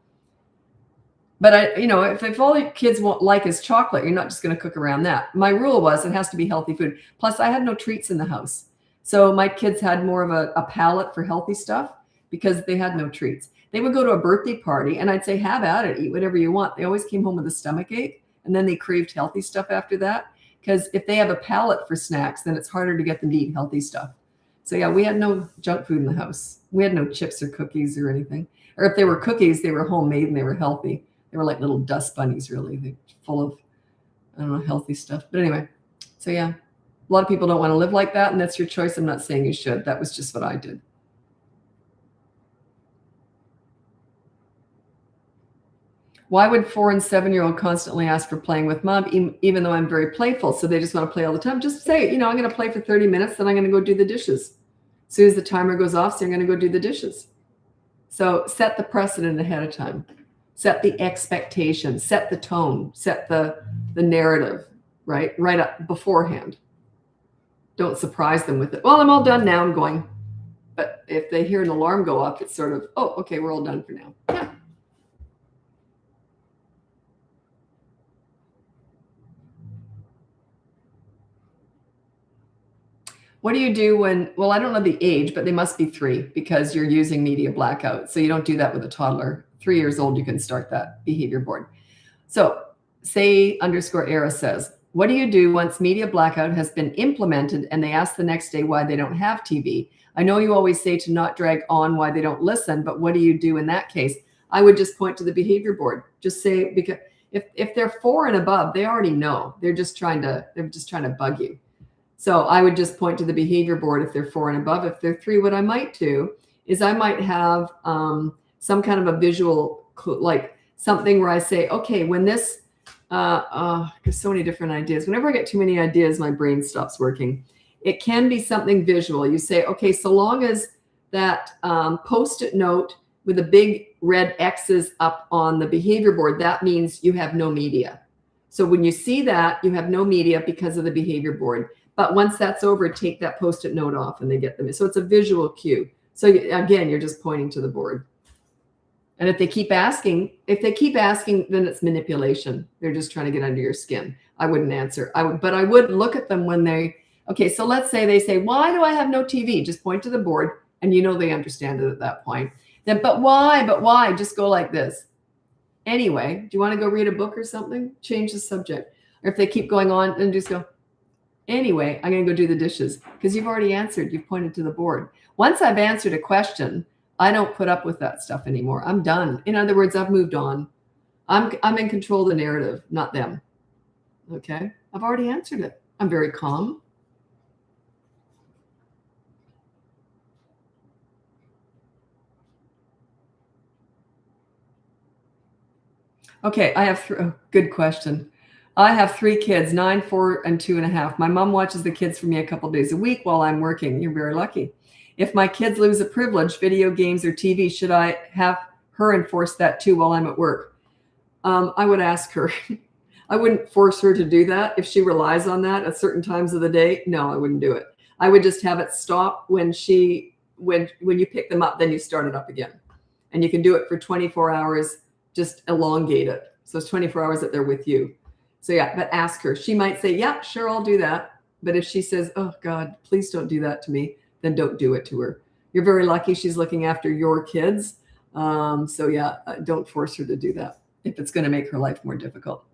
But if all your kids won't like is chocolate, you're not just going to cook around that. My rule was it has to be healthy food. Plus I had no treats in the house. So my kids had more of a palate for healthy stuff because they had no treats. They would go to a birthday party and I'd say, have at it, eat whatever you want. They always came home with a stomach ache and then they craved healthy stuff after that. Because if they have a palate for snacks, then it's harder to get them to eat healthy stuff. So yeah, we had no junk food in the house. We had no chips or cookies or anything. Or if they were cookies, they were homemade and they were healthy. They were like little dust bunnies, really. They're full of, I don't know, healthy stuff. But anyway, so yeah, a lot of people don't want to live like that. And that's your choice. I'm not saying you should. That was just what I did. Why would 4 and 7-year-old constantly ask for playing with mom, even though I'm very playful? So they just want to play all the time. Just say, I'm going to play for 30 minutes, then I'm going to go do the dishes. As soon as the timer goes off, so you're going to go do the dishes. So set the precedent ahead of time. Set the expectation, set the tone, set the narrative, right up beforehand. Don't surprise them with it. Well, I'm all done now, I'm going. But if they hear an alarm go off, it's sort of, oh, okay, we're all done for now. Yeah. What do you do when, well, I don't know the age, but they must be 3 because you're using media blackout. So you don't do that with a toddler. 3 years old, you can start that behavior board. So say_era says, what do you do once media blackout has been implemented and they ask the next day why they don't have TV? I know you always say to not drag on why they don't listen, but what do you do in that case? I would just point to the behavior board. Just say, because if they're 4 and above, they already know. They're just trying to bug you. So I would just point to the behavior board if they're 4 and above. If they're 3, what I might do is I might have some kind of a visual, like something where I say, okay, when this, there's so many different ideas. Whenever I get too many ideas, my brain stops working. It can be something visual. You say, okay, so long as that Post-it note with the big red X's up on the behavior board, that means you have no media. So when you see that, you have no media because of the behavior board. But once that's over, take that Post-it note off and they get them. So it's a visual cue. So again, you're just pointing to the board. And if they keep asking, then it's manipulation. They're just trying to get under your skin. I wouldn't answer. But I would look at them when okay, so let's say they say, why do I have no TV? Just point to the board and they understand it at that point. Then, but why? Just go like this. Anyway, do you want to go read a book or something? Change the subject. Or if they keep going on, then just go, anyway, I'm going to go do the dishes because you've already answered. You've pointed to the board. Once I've answered a question, I don't put up with that stuff anymore. I'm done. In other words, I've moved on. I'm in control of the narrative, not them. Okay? I've already answered it. I'm very calm. Okay, I have good question. I have 3 kids, 9, 4, and 2.5. My mom watches the kids for me a couple days a week while I'm working. You're very lucky. If my kids lose a privilege, video games or TV, should I have her enforce that too while I'm at work? I would ask her. I wouldn't force her to do that. If she relies on that at certain times of the day, no, I wouldn't do it. I would just have it stop when you pick them up, then you start it up again. And you can do it for 24 hours, just elongate it. So it's 24 hours that they're with you. So yeah, but ask her. She might say, yeah, sure, I'll do that. But if she says, oh God, please don't do that to me, then don't do it to her. You're very lucky she's looking after your kids. So yeah, don't force her to do that if it's going to make her life more difficult.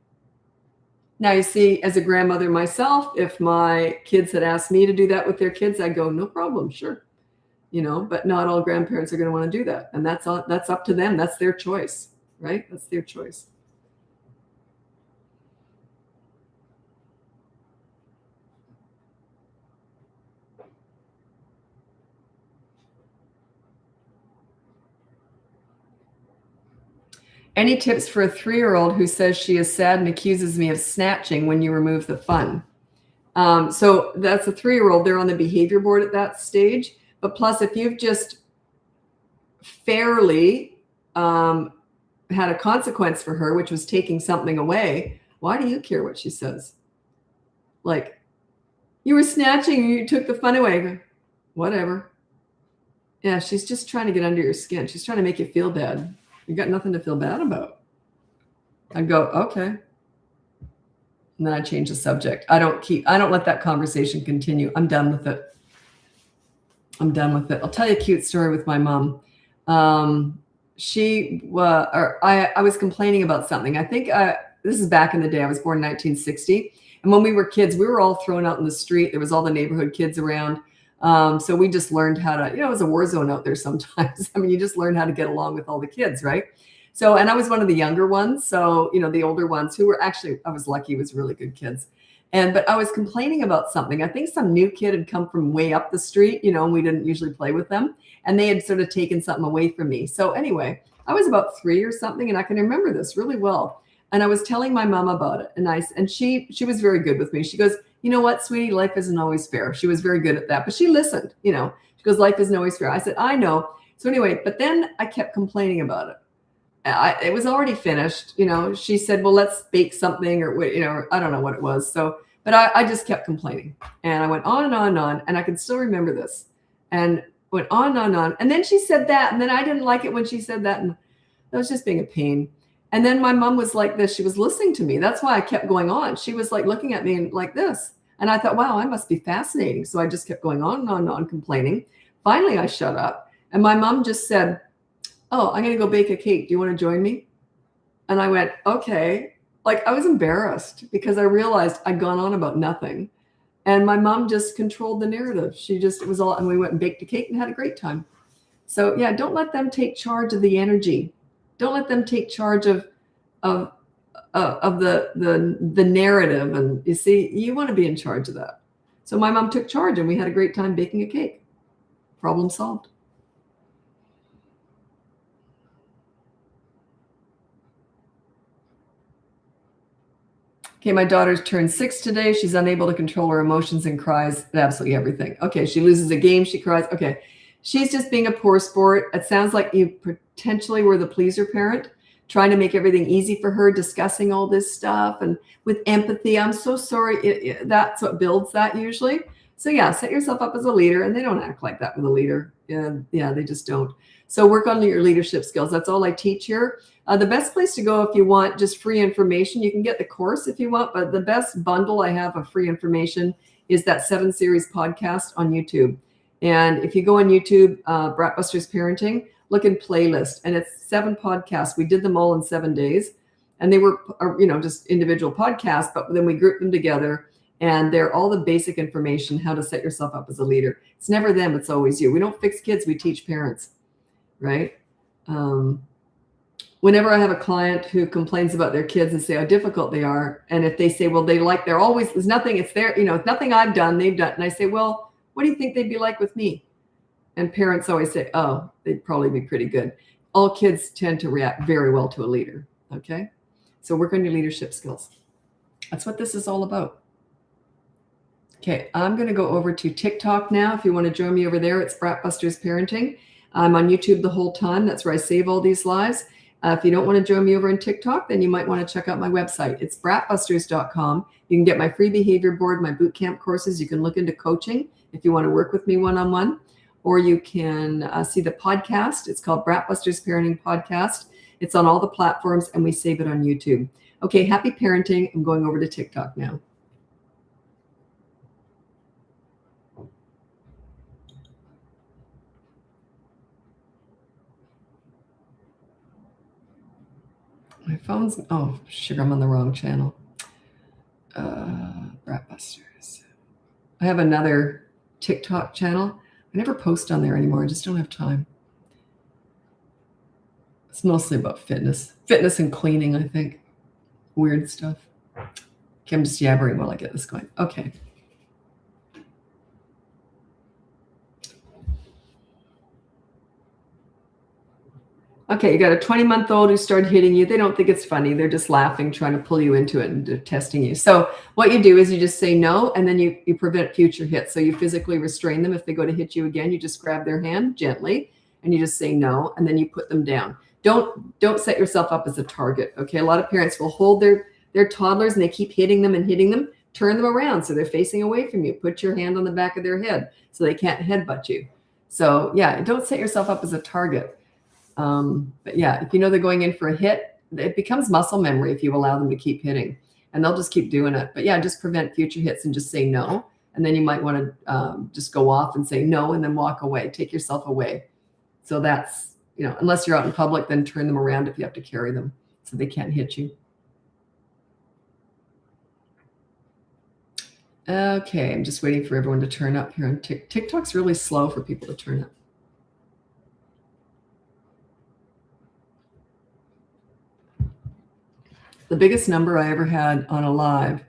Now, you see, as a grandmother myself, if my kids had asked me to do that with their kids, I'd go, no problem, sure. But not all grandparents are going to want to do that. And that's up to them. That's their choice, right? That's their choice. Any tips for a 3-year-old who says she is sad and accuses me of snatching when you remove the fun? So that's a 3-year-old. They're on the behavior board at that stage. But plus, if you've just fairly had a consequence for her, which was taking something away, why do you care what she says? Like, you were snatching, you took the fun away. Whatever. Yeah, she's just trying to get under your skin. She's trying to make you feel bad. You got nothing to feel bad about. I'd go, okay. And then I change the subject. I don't let that conversation continue. I'm done with it. I'll tell you a cute story with my mom. I was complaining about something. I think this is back in the day. I was born in 1960. And when we were kids, we were all thrown out in the street. There was all the neighborhood kids around. So we just learned how to, it was a war zone out there sometimes. I mean, you just learn how to get along with all the kids, right? So, and I was one of the younger ones. So, the older ones who were actually, I was lucky, was really good kids. But I was complaining about something. I think some new kid had come from way up the street, and we didn't usually play with them. And they had sort of taken something away from me. So anyway, I was about 3 or something, and I can remember this really well. And I was telling my mom about it, and she was very good with me. She goes, you know what, sweetie, life isn't always fair. She was very good at that, but she listened. She goes, life isn't always fair. I said, I know. So anyway, but then I kept complaining about it. It was already finished. She said, well, let's bake something, or I don't know what it was. So, but I just kept complaining, and I went on and on and on, and I can still remember this, and went on and on and on. And then she said that, and then I didn't like it when she said that, and that was just being a pain. And then my mom was like this. She was listening to me. That's why I kept going on. She was like looking at me like this. And I thought, wow, I must be fascinating. So I just kept going on and on and on, complaining. Finally, I shut up. And my mom just said, oh, I'm going to go bake a cake. Do you want to join me? And I went, okay. Like, I was embarrassed because I realized I'd gone on about nothing. And my mom just controlled the narrative. It was all, and we went and baked a cake and had a great time. So yeah, don't let them take charge of the energy. Don't let them take charge of the narrative. And you see, you want to be in charge of that. So my mom took charge, and we had a great time baking a cake. Problem solved. Okay, my daughter's turned 6 today. She's unable to control her emotions and cries at absolutely everything. Okay, she loses a game, she cries. Okay, she's just being a poor sport. It sounds like you potentially were the pleaser parent, trying to make everything easy for her, discussing all this stuff, and with empathy. I'm so sorry. That's what builds that usually. So yeah, set yourself up as a leader, and they don't act like that with a leader. Yeah, they just don't. So work on your leadership skills. That's all I teach here. The best place to go if you want just free information, you can get the course if you want, but the best bundle I have of free information is that 7-series podcast on YouTube. And if you go on YouTube, BratBusters Parenting, look in playlist, and it's 7 podcasts. We did them all in 7 days, and they were, just individual podcasts, but then we grouped them together, and they're all the basic information, how to set yourself up as a leader. It's never them, it's always you. We don't fix kids, we teach parents, right? Whenever I have a client who complains about their kids and say how difficult they are, and if they say, well, there's nothing, it's nothing I've done, they've done. And I say, well, what do you think they'd be like with me? And parents always say, oh, they'd probably be pretty good. All kids tend to react very well to a leader, okay? So work on your leadership skills. That's what this is all about. Okay, I'm going to go over to TikTok now. If you want to join me over there, it's BratBusters Parenting. I'm on YouTube the whole time. That's where I save all these lives. If you don't want to join me over in TikTok, then you might want to check out my website. It's BratBusters.com. You can get my free behavior board, my boot camp courses. You can look into coaching if you want to work with me one-on-one, or you can see the podcast. It's called BratBusters Parenting Podcast. It's on all the platforms, and we save it on YouTube. Okay, happy parenting. I'm going over to TikTok now. My phone's, oh, sugar, I'm on the wrong channel. BratBusters. I have another TikTok channel. I never post on there anymore. I just don't have time. It's mostly about fitness and cleaning, I think. Weird stuff. Okay, I'm just yabbering while I get this going. Okay. Okay, you got a 20-month-old who started hitting you. They don't think it's funny. They're just laughing, trying to pull you into it and testing you. So what you do is you just say no, and then you prevent future hits. So you physically restrain them. If they go to hit you again, you just grab their hand gently, and you just say no, and then you put them down. Don't set yourself up as a target, okay? A lot of parents will hold their toddlers, and they keep hitting them and hitting them. Turn them around so they're facing away from you. Put your hand on the back of their head so they can't headbutt you. So yeah, don't set yourself up as a target. But yeah, if you know they're going in for a hit, it becomes muscle memory if you allow them to keep hitting, and they'll just keep doing it. But yeah, just prevent future hits and just say no. And then you might want to just go off and say no, and then walk away. Take yourself away. So that's, unless you're out in public, then turn them around if you have to carry them so they can't hit you. Okay, I'm just waiting for everyone to turn up here on TikTok's really slow for people to turn up. The biggest number I ever had on a live,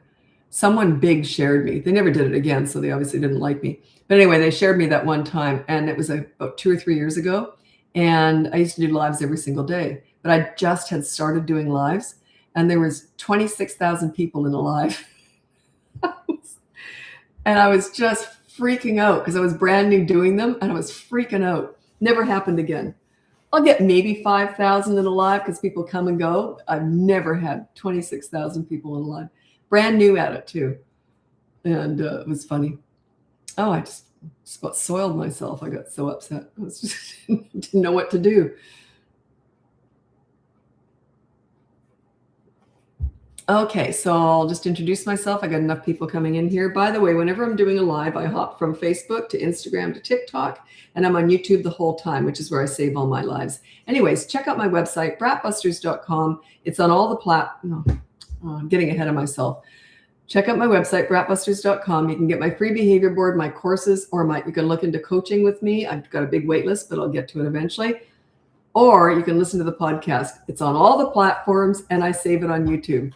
someone big shared me. They never did it again, so they obviously didn't like me. But anyway, they shared me that one time, and it was about 2 or 3 years ago. And I used to do lives every single day, but I just had started doing lives, and there was 26,000 people in a live. And I was just freaking out because I was brand new doing them, and I was freaking out. Never happened again. I'll get maybe 5,000 in a live because people come and go. I've never had 26,000 people in a live. Brand new at it too. And it was funny. Oh, I just soiled myself. I got so upset. I was just didn't know what to do. Okay, so I'll just introduce myself. I got enough people coming in here. By the way, whenever I'm doing a live, I hop from Facebook to Instagram to TikTok, and I'm on YouTube the whole time, which is where I save all my lives. Anyways, check out my website, BratBusters.com. It's on all the I'm getting ahead of myself. Check out my website, BratBusters.com. You can get my free behavior board, my courses, or you can look into coaching with me. I've got a big wait list, but I'll get to it eventually. Or you can listen to the podcast. It's on all the platforms, and I save it on YouTube.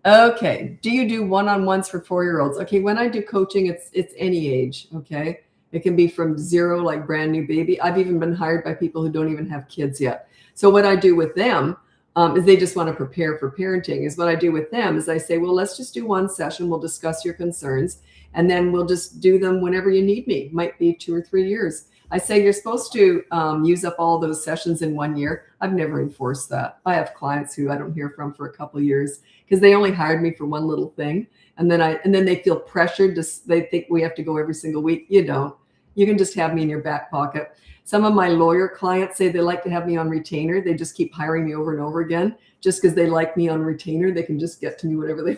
Okay. Do you do one-on-ones for 4-year-olds? Okay. When I do coaching, it's any age. Okay. It can be from 0, like brand new baby. I've even been hired by people who don't even have kids yet. So what I do with them is they just want to prepare for parenting. Is what I do with them is I say, well, let's just do one session. We'll discuss your concerns, and then we'll just do them whenever you need me. Might be 2 or 3 years. I say you're supposed to use up all those sessions in 1 year. I've never enforced that. I have clients who I don't hear from for a couple of years because they only hired me for one little thing. And then they feel pressured they think we have to go every single week. You don't. You can just have me in your back pocket. Some of my lawyer clients say they like to have me on retainer. They just keep hiring me over and over again just because they like me on retainer. They can just get to me whatever they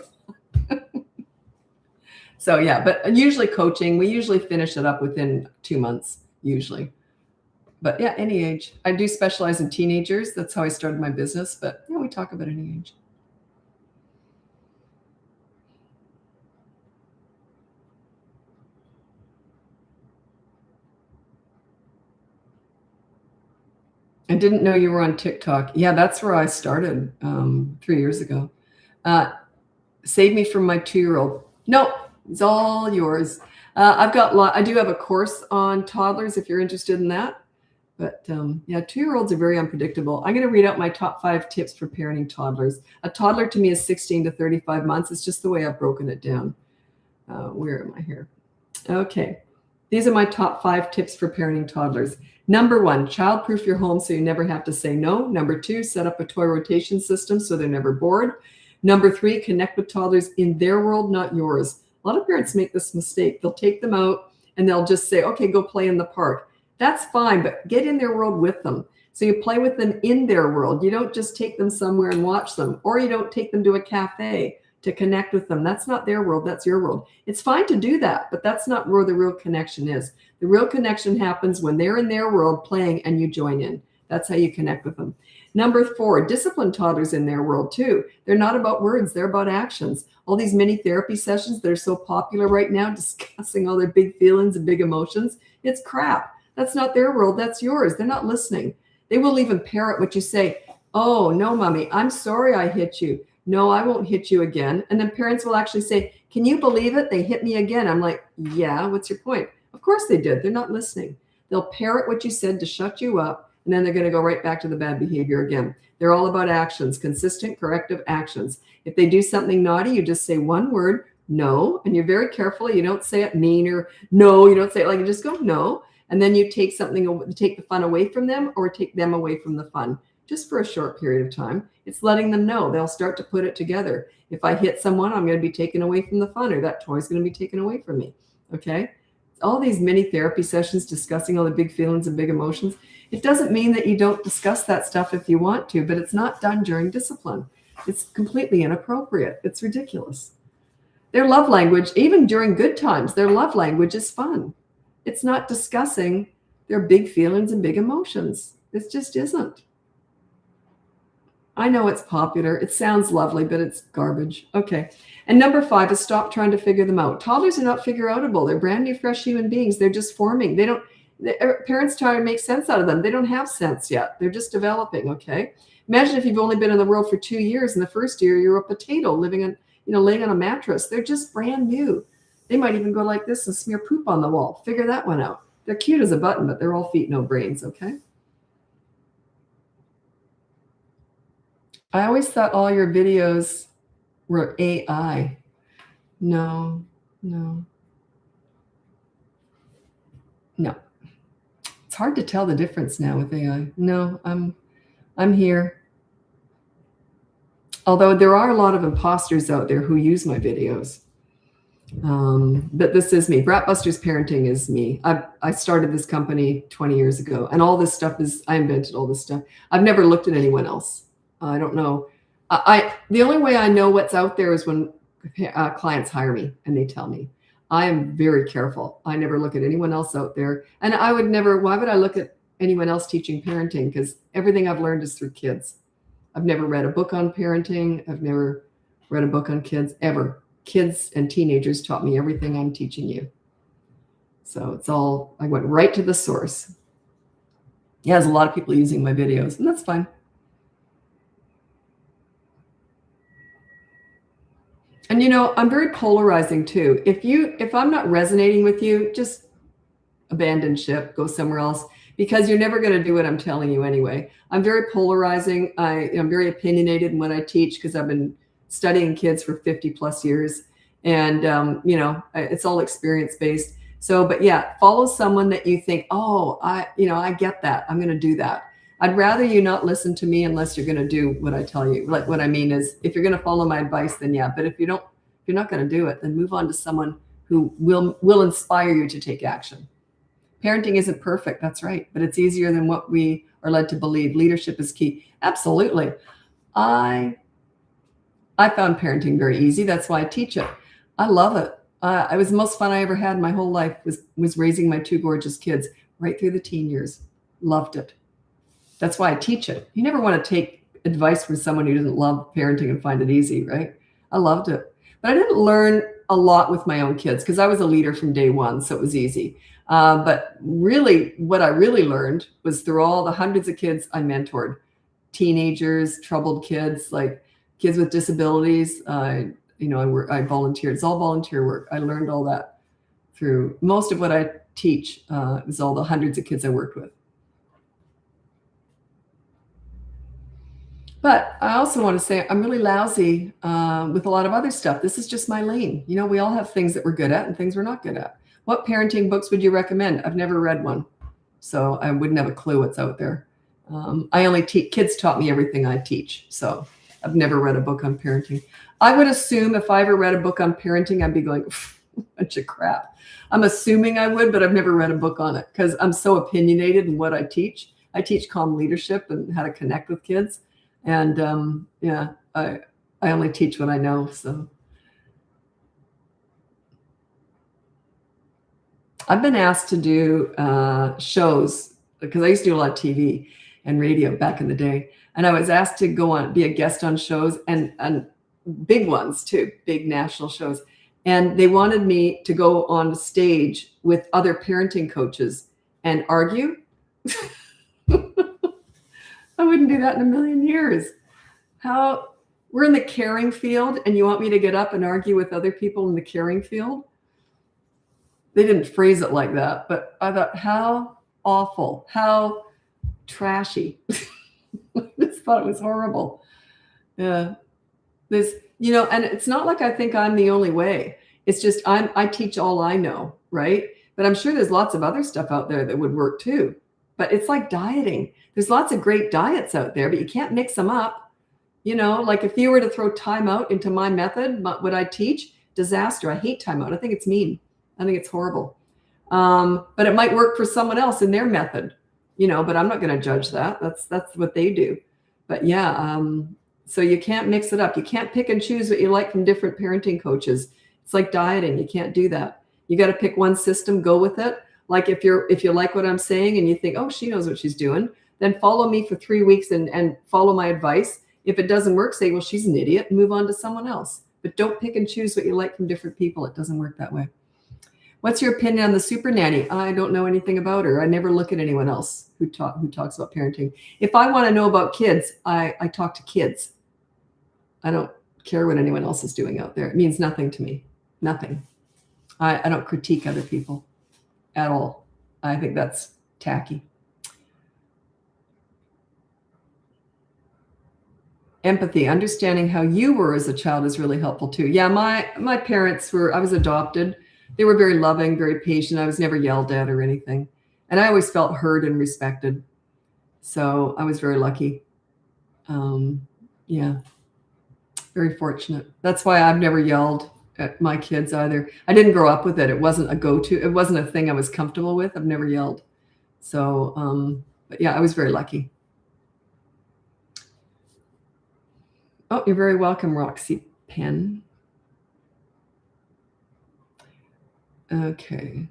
want. So yeah, but usually coaching, we usually finish it up within 2 months. Usually. But yeah, any age. I do specialize in teenagers. That's how I started my business. But yeah, we talk about any age. I didn't know you were on TikTok. Yeah, that's where I started 3 years ago. Save me from my 2-year-old. No, it's all yours. I do have a course on toddlers if you're interested in that. But yeah, 2-year-olds are very unpredictable. I'm going to read out my top 5 tips for parenting toddlers. A toddler to me is 16 to 35 months. It's just the way I've broken it down. Where am I here? Okay. These are my top 5 tips for parenting toddlers. Number 1, childproof your home so you never have to say no. Number 2, set up a toy rotation system so they're never bored. Number 3, connect with toddlers in their world, not yours. A lot of parents make this mistake. They'll take them out and they'll just say, okay, go play in the park. That's fine, but get in their world with them. So you play with them in their world. You don't just take them somewhere and watch them, or you don't take them to a cafe to connect with them. That's not their world. That's your world. It's fine to do that, but that's not where the real connection is. The real connection happens when they're in their world playing and you join in. That's how you connect with them. Number 4, discipline toddlers in their world too. They're not about words. They're about actions. All these mini therapy sessions that are so popular right now, discussing all their big feelings and big emotions, it's crap. That's not their world. That's yours. They're not listening. They will even parrot what you say. Oh, no, mommy, I'm sorry I hit you. No, I won't hit you again. And then parents will actually say, can you believe it? They hit me again. I'm like, yeah, what's your point? Of course they did. They're not listening. They'll parrot what you said to shut you up, and then they're going to go right back to the bad behavior again. They're all about actions, consistent, corrective actions. If they do something naughty, you just say one word, no, and you're very careful. You don't say it mean or no, you don't say it like, you just go no. And then you take the fun away from them or take them away from the fun, just for a short period of time. It's letting them know. They'll start to put it together. If I hit someone, I'm going to be taken away from the fun, or that toy is going to be taken away from me. Okay? All these mini therapy sessions discussing all the big feelings and big emotions. It doesn't mean that you don't discuss that stuff if you want to, but it's not done during discipline. It's completely inappropriate. It's ridiculous. Their love language, even during good times, their love language is fun. It's not discussing their big feelings and big emotions. It just isn't. I know it's popular. It sounds lovely, but it's garbage. Okay. And number 5 is stop trying to figure them out. Toddlers are not figure-outable. They're brand new, fresh human beings. They're just forming. Parents try to make sense out of them. They don't have sense yet. They're just developing. Okay. Imagine if you've only been in the world for 2 years. In the first year, you're a potato living on, laying on a mattress. They're just brand new. They might even go like this and smear poop on the wall. Figure that one out. They're cute as a button, but they're all feet, no brains. Okay. I always thought all your videos were AI. No, no, no. It's hard to tell the difference now with AI. No, I'm here. Although there are a lot of imposters out there who use my videos. But this is me. BratBusters Parenting is me. I started this company 20 years ago, and all this stuff I invented all this stuff. I've never looked at anyone else. I don't know. The only way I know what's out there is when clients hire me and they tell me. I am very careful. I never look at anyone else out there, and I would never. Why would I look at anyone else teaching parenting? Because everything I've learned is through kids. I've never read a book on parenting. I've never read a book on kids ever. Kids and teenagers taught me everything I'm teaching you. So it's all, I went right to the source. Yeah, there's a lot of people using my videos, and that's fine. And I'm very polarizing too. If I'm not resonating with you, just abandon ship, go somewhere else, because you're never going to do what I'm telling you anyway. I'm very polarizing. I'm very opinionated in what I teach because I've been studying kids for 50 plus years. And, it's all experience based. So, but yeah, follow someone that you think, oh, I get that. I'm going to do that. I'd rather you not listen to me unless you're going to do what I tell you. Like what I mean is if you're going to follow my advice, then yeah. But if you're not going to do it, then move on to someone who will inspire you to take action. Parenting isn't perfect. That's right. But it's easier than what we are led to believe. Leadership is key. Absolutely. I found parenting very easy. That's why I teach it. I love it. It was the most fun I ever had in my whole life was raising my two gorgeous kids right through the teen years. Loved it. That's why I teach it. You never want to take advice from someone who doesn't love parenting and find it easy, right? I loved it. But I didn't learn a lot with my own kids because I was a leader from day one, so it was easy. But really, what I really learned was through all the hundreds of kids I mentored, teenagers, troubled kids, like kids with disabilities. I volunteered. It's all volunteer work. I learned all that through most of what I teach is all the hundreds of kids I worked with. But I also want to say I'm really lousy with a lot of other stuff. This is just my lane. We all have things that we're good at and things we're not good at. What parenting books would you recommend? I've never read one, so I wouldn't have a clue what's out there. I only teach. Kids taught me everything I teach, so I've never read a book on parenting. I would assume if I ever read a book on parenting, I'd be going, bunch of crap. I'm assuming I would, but I've never read a book on it because I'm so opinionated in what I teach. I teach calm leadership and how to connect with kids. And I only teach what I know. So I've been asked to do shows because I used to do a lot of TV and radio back in the day. And I was asked to go on, be a guest on shows and big ones too, big national shows. And they wanted me to go on stage with other parenting coaches and argue. I wouldn't do that in a million years. How we're in the caring field and you want me to get up and argue with other people in the caring field? They didn't phrase it like that, but I thought, how awful, how trashy. I just thought it was horrible. Yeah. And it's not like I think I'm the only way. It's just I teach all I know, right? But I'm sure there's lots of other stuff out there that would work too. But it's like dieting. There's lots of great diets out there, but you can't mix them up. Like if you were to throw timeout into my method, what I teach, disaster. I hate timeout. I think it's mean. I think it's horrible. But it might work for someone else in their method, but I'm not going to judge that. That's what they do. But yeah, so you can't mix it up. You can't pick and choose what you like from different parenting coaches. It's like dieting. You can't do that. You got to pick one system, go with it. Like if you like what I'm saying and you think, oh, she knows what she's doing, then follow me for 3 weeks and follow my advice. If it doesn't work, say, well, she's an idiot and move on to someone else. But don't pick and choose what you like from different people. It doesn't work that way. What's your opinion on the super nanny? I don't know anything about her. I never look at anyone else who talks about parenting. If I want to know about kids, I talk to kids. I don't care what anyone else is doing out there. It means nothing to me. Nothing. I don't critique other people at all. I think that's tacky. Empathy, understanding how you were as a child is really helpful too. Yeah, my parents were, I was adopted. They were very loving, very patient. I was never yelled at or anything. And I always felt heard and respected. So I was very lucky. Yeah, very fortunate. That's why I've never yelled at my kids either. I didn't grow up with it. It wasn't a go-to. It wasn't a thing I was comfortable with. I've never yelled. So, but yeah, I was very lucky. Oh, you're very welcome, Roxy Penn. Okay.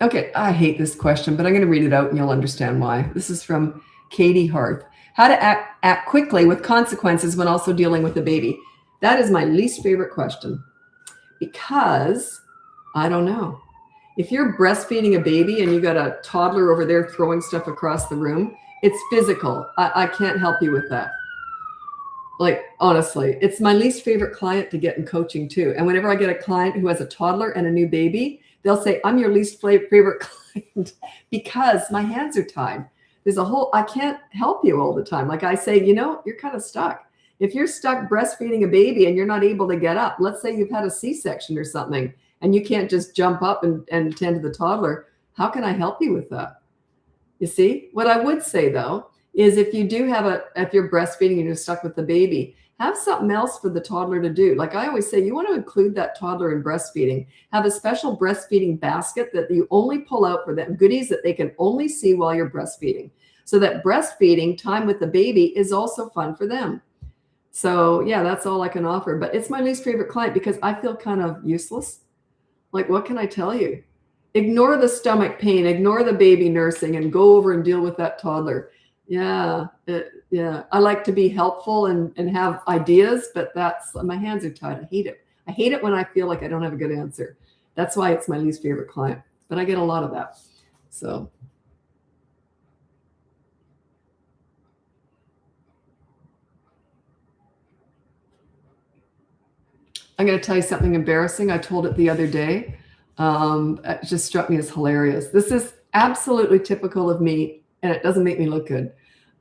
Okay, I hate this question, but I'm going to read it out and you'll understand why. This is from Katie Harth. How to act quickly with consequences when also dealing with a baby. That is my least favorite question because I don't know. If you're breastfeeding a baby and you got a toddler over there throwing stuff across the room, it's physical. I can't help you with that. Like, honestly, it's my least favorite client to get in coaching too. And whenever I get a client who has a toddler and a new baby, they'll say, I'm your least favorite client because my hands are tied. There's a whole, I can't help you all the time. Like I say, you're kind of stuck. If you're stuck breastfeeding a baby and you're not able to get up, let's say you've had a C-section or something, and you can't just jump up and tend to the toddler, how can I help you with that? You see, what I would say though, is if you do if you're breastfeeding and you're stuck with the baby, have something else for the toddler to do. Like I always say, you want to include that toddler in breastfeeding. Have a special breastfeeding basket that you only pull out for them, goodies that they can only see while you're breastfeeding. So that breastfeeding time with the baby is also fun for them. So yeah, that's all I can offer. But it's my least favorite client because I feel kind of useless. Like, what can I tell you? Ignore the stomach pain, ignore the baby nursing, and go over and deal with that toddler. Yeah. I like to be helpful and have ideas, but my hands are tied. I hate it. I hate it when I feel like I don't have a good answer. That's why it's my least favorite client, but I get a lot of that. So. I'm going to tell you something embarrassing. I told it the other day. It just struck me as hilarious. This is absolutely typical of me, and it doesn't make me look good.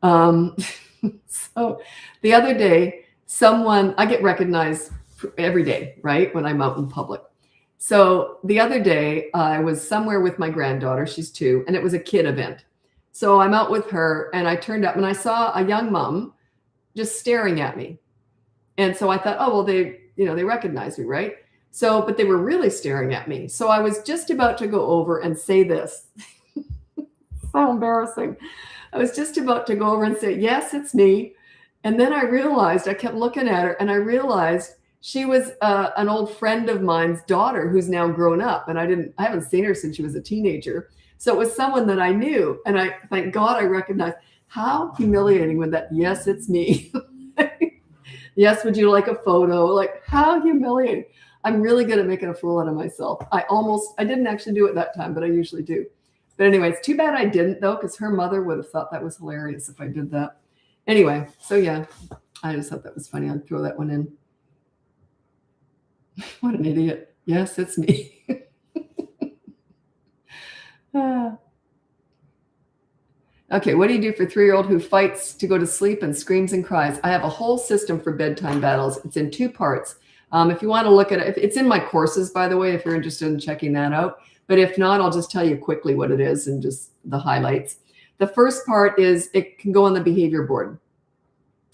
So the other day, I get recognized every day, right? When I'm out in public. So the other day I was somewhere with my granddaughter, she's 2, and it was a kid event. So I'm out with her and I turned up and I saw a young mom just staring at me. And so I thought, oh, well, they recognize me, right? So, but they were really staring at me. So I was just about to go over and say this. So embarrassing. I was just about to go over and say, yes, it's me. And then I realized, I kept looking at her and I realized she was an old friend of mine's daughter who's now grown up. And I haven't seen her since she was a teenager. So it was someone that I knew. And thank God I recognized. How humiliating when that, yes, it's me. Yes, would you like a photo? Like, how humiliating. I'm really good at making a fool out of myself. I didn't actually do it that time, but I usually do. But anyway, it's too bad I didn't though, because her mother would have thought that was hilarious if I did that. Anyway, so yeah, I just thought that was funny. I'd throw that one in. What an idiot. Yes, it's me. Okay, what do you do for a 3-year-old who fights to go to sleep and screams and cries? I have a whole system for bedtime battles. It's in 2 parts. If you want to look at it, it's in my courses, by the way, if you're interested in checking that out. But if not, I'll just tell you quickly what it is and just the highlights. The first part is it can go on the behavior board.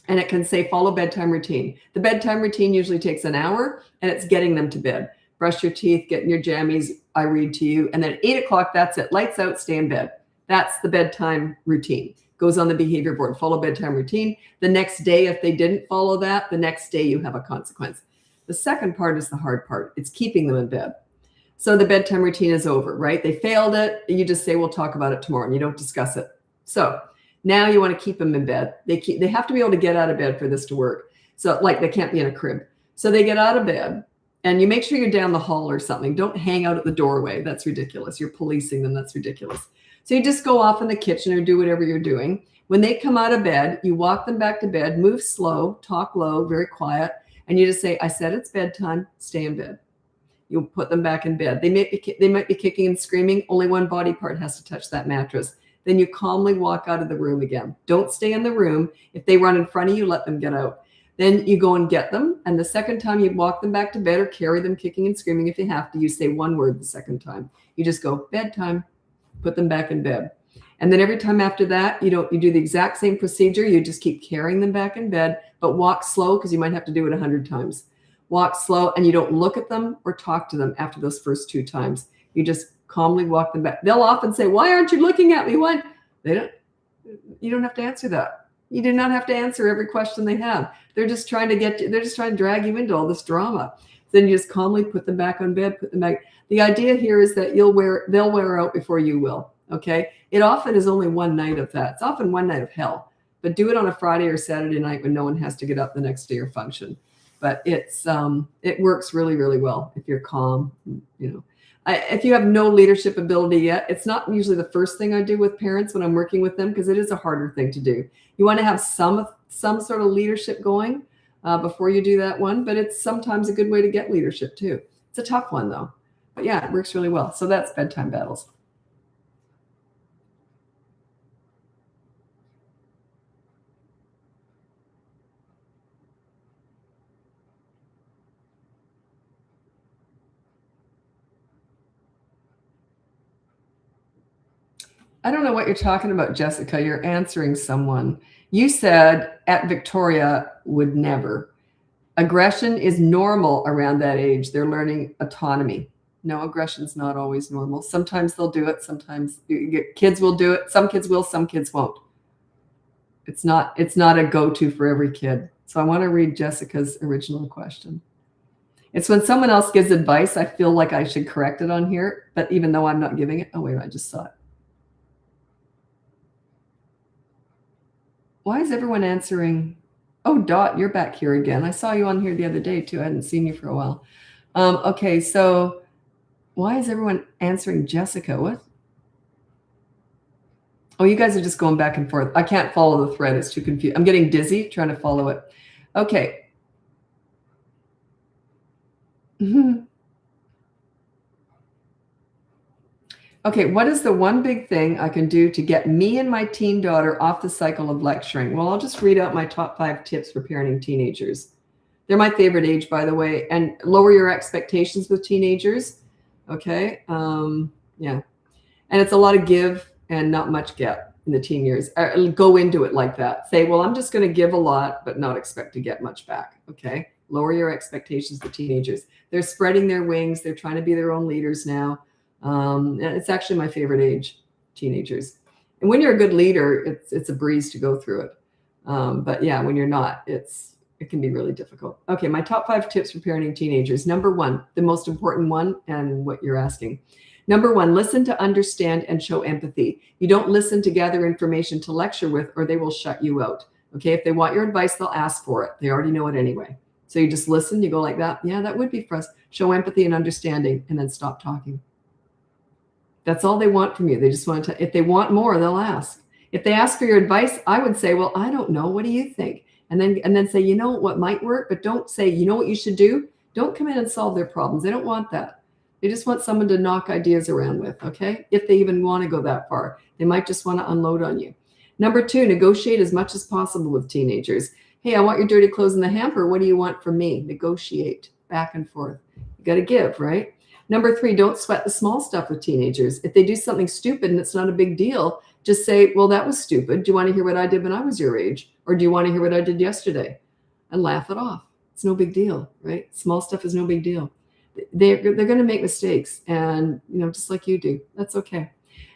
And it can say, follow bedtime routine. The bedtime routine usually takes an hour, and it's getting them to bed. Brush your teeth, get in your jammies, I read to you. And then at 8 o'clock, that's it. Lights out, stay in bed. That's the bedtime routine. Goes on the behavior board, follow bedtime routine. The next day, if they didn't follow that, the next day you have a consequence. The second part is the hard part. It's keeping them in bed. So the bedtime routine is over, right? They failed it. You just say, we'll talk about it tomorrow, and you don't discuss it. So now you want to keep them in bed. They have to be able to get out of bed for this to work. So like they can't be in a crib. So they get out of bed, and you make sure you're down the hall or something. Don't hang out at the doorway. That's ridiculous. You're policing them. That's ridiculous. So you just go off in the kitchen or do whatever you're doing. When they come out of bed, you walk them back to bed, move slow, talk low, very quiet. And you just say, I said it's bedtime, stay in bed. You'll put them back in bed. They might be kicking and screaming. Only one body part has to touch that mattress. Then you calmly walk out of the room again. Don't stay in the room. If they run in front of you, let them get out. Then you go and get them. And the second time you walk them back to bed or carry them kicking and screaming if you have to, you say one word the second time. You just go, bedtime, put them back in bed. And then every time after that, you do the exact same procedure. You just keep carrying them back in bed, but walk slow because you might have to do it 100 times. Walk slow, and you don't look at them or talk to them after those first 2 times. You just calmly walk them back. They'll often say, "Why aren't you looking at me?" Why? You don't have to answer that. You do not have to answer every question they have. They're just trying to drag you into all this drama. Then you just calmly put them back on bed, put them back. The idea here is that they'll wear out before you will. Okay. It often is only one night of that. It's often one night of hell, but do it on a Friday or Saturday night when no one has to get up the next day or function. But it works really, really well if you're calm. If you have no leadership ability yet, it's not usually the first thing I do with parents when I'm working with them, because it is a harder thing to do. You want to have some sort of leadership going before you do that one, but it's sometimes a good way to get leadership too. It's a tough one though, but yeah, it works really well. So that's bedtime battles. I don't know what you're talking about, Jessica. You're answering someone. You said at Victoria would never. Aggression is normal around that age. They're learning autonomy. No, aggression's not always normal. Sometimes they'll do it. Sometimes kids will do it. Some kids will, some kids won't. It's not a go-to for every kid. So I want to read Jessica's original question. It's when someone else gives advice, I feel like I should correct it on here, but even though I'm not giving it. Oh, wait, I just saw it. Why is everyone answering? Oh, Dot, you're back here again. I saw you on here the other day too. I hadn't seen you for a while. Okay, so why is everyone answering Jessica? What? Oh, you guys are just going back and forth. I can't follow the thread. It's too confused. I'm getting dizzy trying to follow it. Okay. Okay, what is the one big thing I can do to get me and my teen daughter off the cycle of lecturing? Well, I'll just read out my top 5 tips for parenting teenagers. They're my favorite age, by the way. And lower your expectations with teenagers. Okay. Yeah. And it's a lot of give and not much get in the teen years. Go into it like that. Say, well, I'm just going to give a lot, but not expect to get much back. Okay. Lower your expectations with teenagers. They're spreading their wings. They're trying to be their own leaders now. It's actually my favorite age, teenagers. And when you're a good leader, it's a breeze to go through it. But yeah, when you're not, it can be really difficult. Okay, my top 5 tips for parenting teenagers. Number 1, the most important one, and what you're asking. Number 1, listen to understand and show empathy. You don't listen to gather information to lecture with, or they will shut you out. Okay, if they want your advice, they'll ask for it. They already know it anyway. So you just listen, you go like that. Yeah, that would be for us. Show empathy and understanding, and then stop talking. That's all they want from you. They just want to, if they want more, they'll ask. If they ask for your advice, I would say, well, I don't know. What do you think? And then say, you know what might work, but don't say, you know what you should do? Don't come in and solve their problems. They don't want that. They just want someone to knock ideas around with, okay? If they even want to go that far. They might just want to unload on you. Number 2, negotiate as much as possible with teenagers. Hey, I want your dirty clothes in the hamper. What do you want from me? Negotiate back and forth. You got to give, right? Number 3, don't sweat the small stuff with teenagers. If they do something stupid and it's not a big deal, just say, well, that was stupid. Do you want to hear what I did when I was your age? Or do you want to hear what I did yesterday? And laugh it off. It's no big deal, right? Small stuff is no big deal. They're going to make mistakes, and just like you do. That's okay.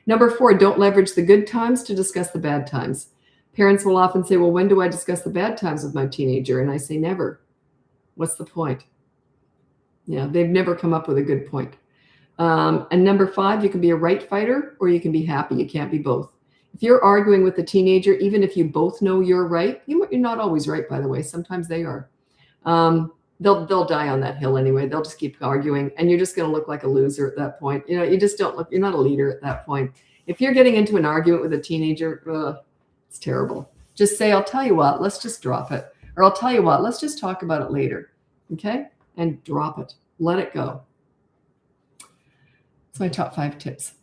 Number 4, don't leverage the good times to discuss the bad times. Parents will often say, well, when do I discuss the bad times with my teenager? And I say, never. What's the point? Yeah, they've never come up with a good point. And number 5, you can be a right fighter or you can be happy. You can't be both. If you're arguing with a teenager, even if you both know you're right, you're not always right, by the way. Sometimes they are. They'll die on that hill anyway. They'll just keep arguing, and you're just going to look like a loser at that point. You just don't look. You're not a leader at that point. If you're getting into an argument with a teenager, it's terrible. Just say, I'll tell you what, let's just drop it. Or I'll tell you what, let's just talk about it later. Okay? And drop it. Let it go. It's my top 5 tips.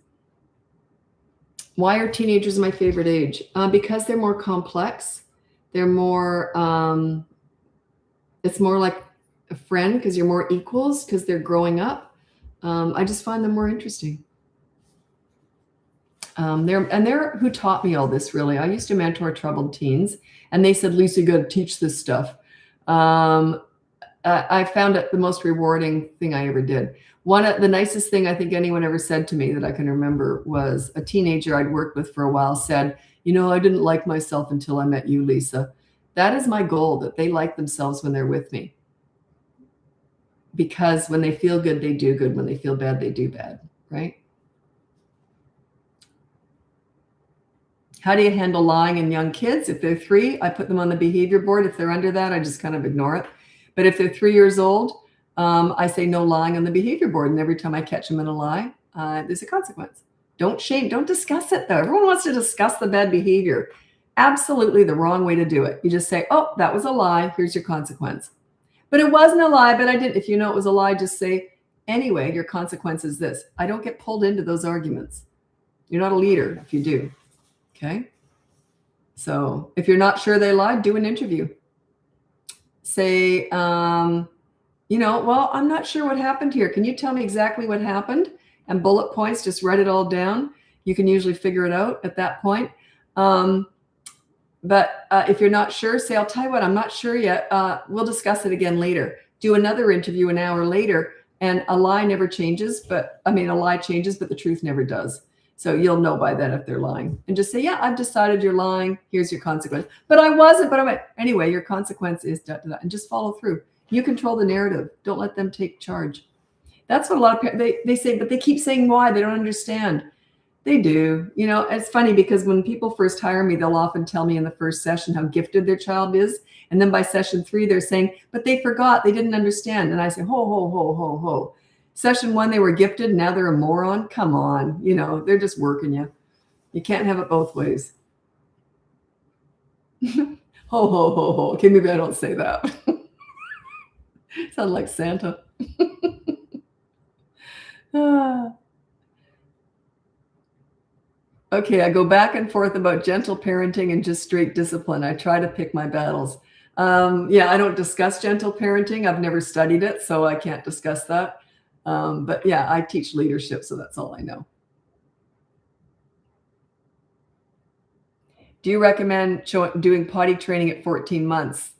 Why are teenagers my favorite age? Because they're more complex. They're more, it's more like a friend because you're more equals because they're growing up. I just find them more interesting. They're who taught me all this, really. I used to mentor troubled teens, and they said, Lisa, you got to teach this stuff. I found it the most rewarding thing I ever did. The nicest thing I think anyone ever said to me that I can remember was a teenager I'd worked with for a while said, I didn't like myself until I met you, Lisa. That is my goal, that they like themselves when they're with me. Because when they feel good, they do good. When they feel bad, they do bad, right? How do you handle lying in young kids? If they're 3, I put them on the behavior board. If they're under that, I just kind of ignore it. But if they're 3 years old, I say no lying on the behavior board. And every time I catch them in a lie, there's a consequence. Don't shame. Don't discuss it, though. Everyone wants to discuss the bad behavior. Absolutely the wrong way to do it. You just say, oh, that was a lie. Here's your consequence. But it wasn't a lie, but I didn't. If you know it was a lie, just say, anyway, your consequence is this. I don't get pulled into those arguments. You're not a leader if you do. Okay? So if you're not sure they lied, do an interview. Say, well, I'm not sure what happened here. Can you tell me exactly what happened? And bullet points, just write it all down. You can usually figure it out at that point. But if you're not sure, say, I'll tell you what, I'm not sure yet. We'll discuss it again later. Do another interview an hour later, and a lie never changes. A lie changes, but the truth never does. So you'll know by then if they're lying. And just say, yeah, I've decided you're lying. Here's your consequence. But I wasn't. Anyway, your consequence is da, da, da, and just follow through. You control the narrative. Don't let them take charge. That's what a lot of parents, they say, but they keep saying why. They don't understand. They do. It's funny because when people first hire me, they'll often tell me in the first session how gifted their child is. And then by session 3, they're saying, but they forgot. They didn't understand. And I say, ho, ho, ho, ho, ho. Session 1, they were gifted. Now they're a moron. Come on. They're just working you. You can't have it both ways. Ho, ho, ho, ho. Okay, maybe I don't say that. Sound like Santa. Okay, I go back and forth about gentle parenting and just straight discipline. I try to pick my battles. I don't discuss gentle parenting. I've never studied it, so I can't discuss that. But yeah, I teach leadership, so that's all I know. Do you recommend doing potty training at 14 months?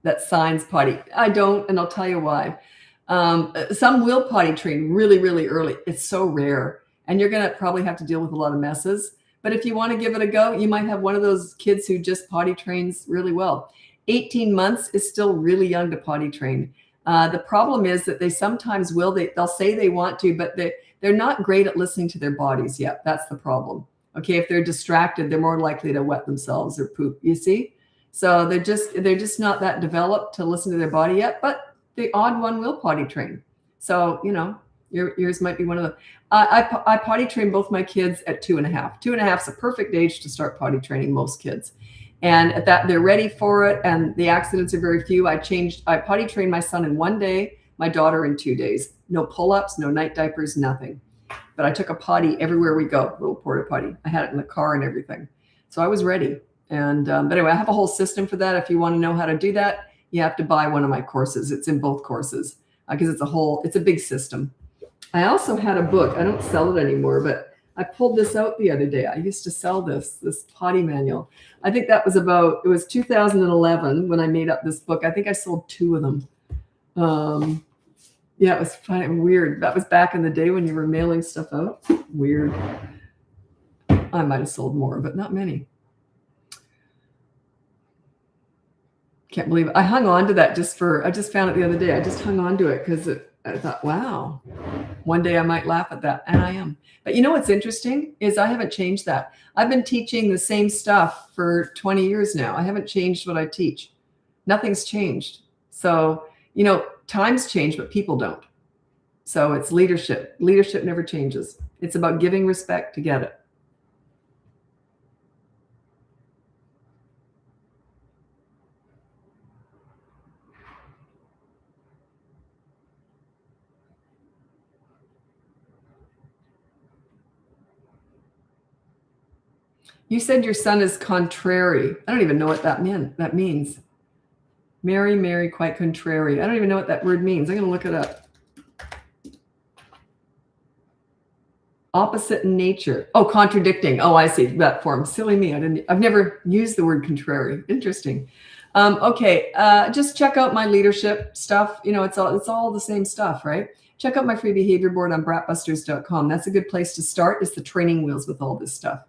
That signs potty. I don't, and I'll tell you why. Some will potty train really, really early. It's so rare. And you're going to probably have to deal with a lot of messes. But if you want to give it a go, you might have one of those kids who just potty trains really well. 18 months is still really young to potty train. The problem is that they sometimes they'll say they want to, but they're not great at listening to their bodies yet. That's the problem. Okay, if they're distracted, they're more likely to wet themselves or poop, you see? So they're just not that developed to listen to their body yet, but the odd one will potty train. So, yours might be one of them. I potty train both my kids at 2.5. 2.5 is a perfect age to start potty training most kids. And at that, they're ready for it. And the accidents are very few. I potty trained my son in 1 day, my daughter in 2 days. No pull-ups, no night diapers, nothing. But I took a potty everywhere we go, little porta potty. I had it in the car and everything. So I was ready. And but anyway, I have a whole system for that. If you want to know how to do that, you have to buy one of my courses. It's in both courses because it's a big system. I also had a book. I don't sell it anymore, but I pulled this out the other day. I used to sell this potty manual. I think it was 2011 when I made up this book. I think I sold 2 of them. It was funny, weird. That was back in the day when you were mailing stuff out. Weird. I might have sold more, but not many. Can't believe it. I hung on to that I just found it the other day. I just hung on to it because I thought, wow, one day I might laugh at that. And I am. But what's interesting is I haven't changed that. I've been teaching the same stuff for 20 years now. I haven't changed what I teach. Nothing's changed. So, times change, but people don't. So it's leadership. Leadership never changes. It's about giving respect to get it. You said your son is contrary. I don't even know what that means. Mary, quite contrary. I don't even know what that word means. I'm going to look it up. Opposite in nature. Oh, contradicting. Oh, I see that form. Silly me. I've never used the word contrary. Interesting. Okay. Just check out my leadership stuff. It's all the same stuff, right? Check out my free behavior board on BratBusters.com. That's a good place to start. It's the training wheels with all this stuff.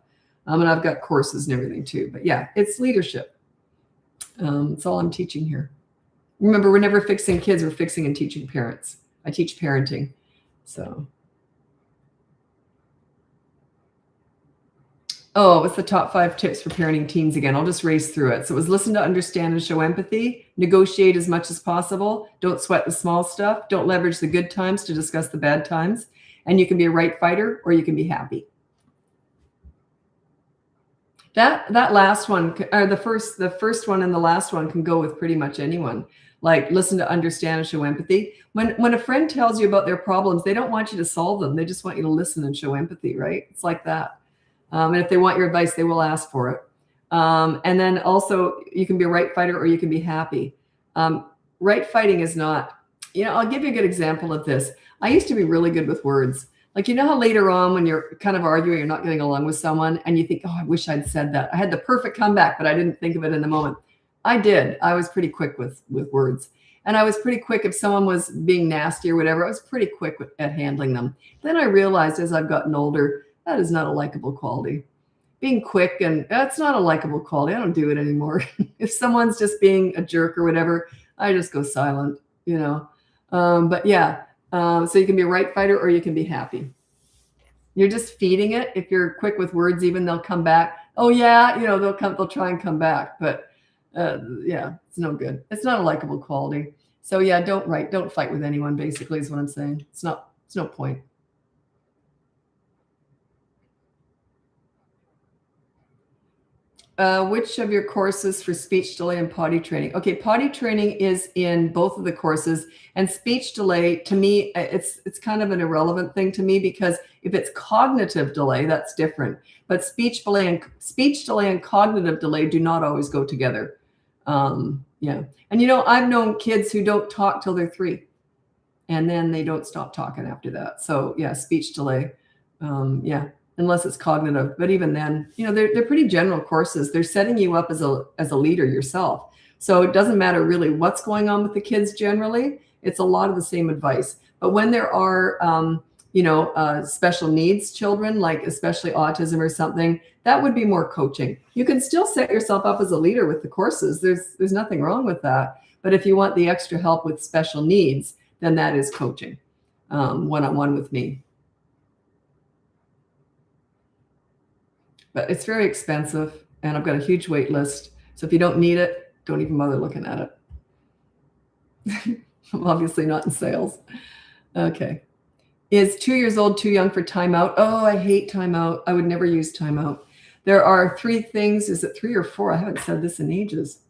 And I've got courses and everything too. But yeah, it's leadership. It's all I'm teaching here. Remember, we're never fixing kids. We're fixing and teaching parents. I teach parenting. So. Oh, what's the top 5 tips for parenting teens again? I'll just race through it. So it was listen to understand and show empathy, negotiate as much as possible, don't sweat the small stuff, don't leverage the good times to discuss the bad times, and you can be a right fighter or you can be happy. That last one, or the first one and the last one can go with pretty much anyone. Like listen to understand and show empathy. When a friend tells you about their problems, they don't want you to solve them. They just want you to listen and show empathy, right? It's like that. And if they want your advice, they will ask for it. And then also you can be a right fighter or you can be happy. Right fighting is not, I'll give you a good example of this. I used to be really good with words. Like, how later on when you're kind of arguing, you're not getting along with someone and you think, oh, I wish I'd said that. I had the perfect comeback, but I didn't think of it in the moment. I did. I was pretty quick with words. And I was pretty quick if someone was being nasty or whatever, I was pretty quick at handling them. Then I realized as I've gotten older, that is not a likable quality. Being quick, and that's not a likable quality. I don't do it anymore. If someone's just being a jerk or whatever, I just go silent, But yeah, so you can be a right fighter or you can be happy. You're just feeding it. If you're quick with words, even they'll come back. Oh yeah, they'll try and come back. But yeah, it's no good. It's not a likable quality. So yeah, don't fight with anyone, basically is what I'm saying. It's no point. Which of your courses for speech delay and potty training? Okay, potty training is in both of the courses, and speech delay, to me, it's kind of an irrelevant thing to me, because if it's cognitive delay, that's different. But speech delay and cognitive delay do not always go together. Yeah, and I've known kids who don't talk till they're 3, and then they don't stop talking after that. So yeah, speech delay. Yeah. Unless it's cognitive, but even then, they're pretty general courses. They're setting you up as a leader yourself. So it doesn't matter really what's going on with the kids generally. It's a lot of the same advice. But when there are, special needs children, like especially autism or something, that would be more coaching. You can still set yourself up as a leader with the courses. There's nothing wrong with that. But if you want the extra help with special needs, then that is coaching, one-on-one with me. But it's very expensive, and I've got a huge wait list. So if you don't need it, don't even bother looking at it. I'm obviously not in sales. Okay. Is 2 years old too young for timeout? Oh, I hate timeout. I would never use timeout. There are 3 things. Is it 3 or 4? I haven't said this in ages.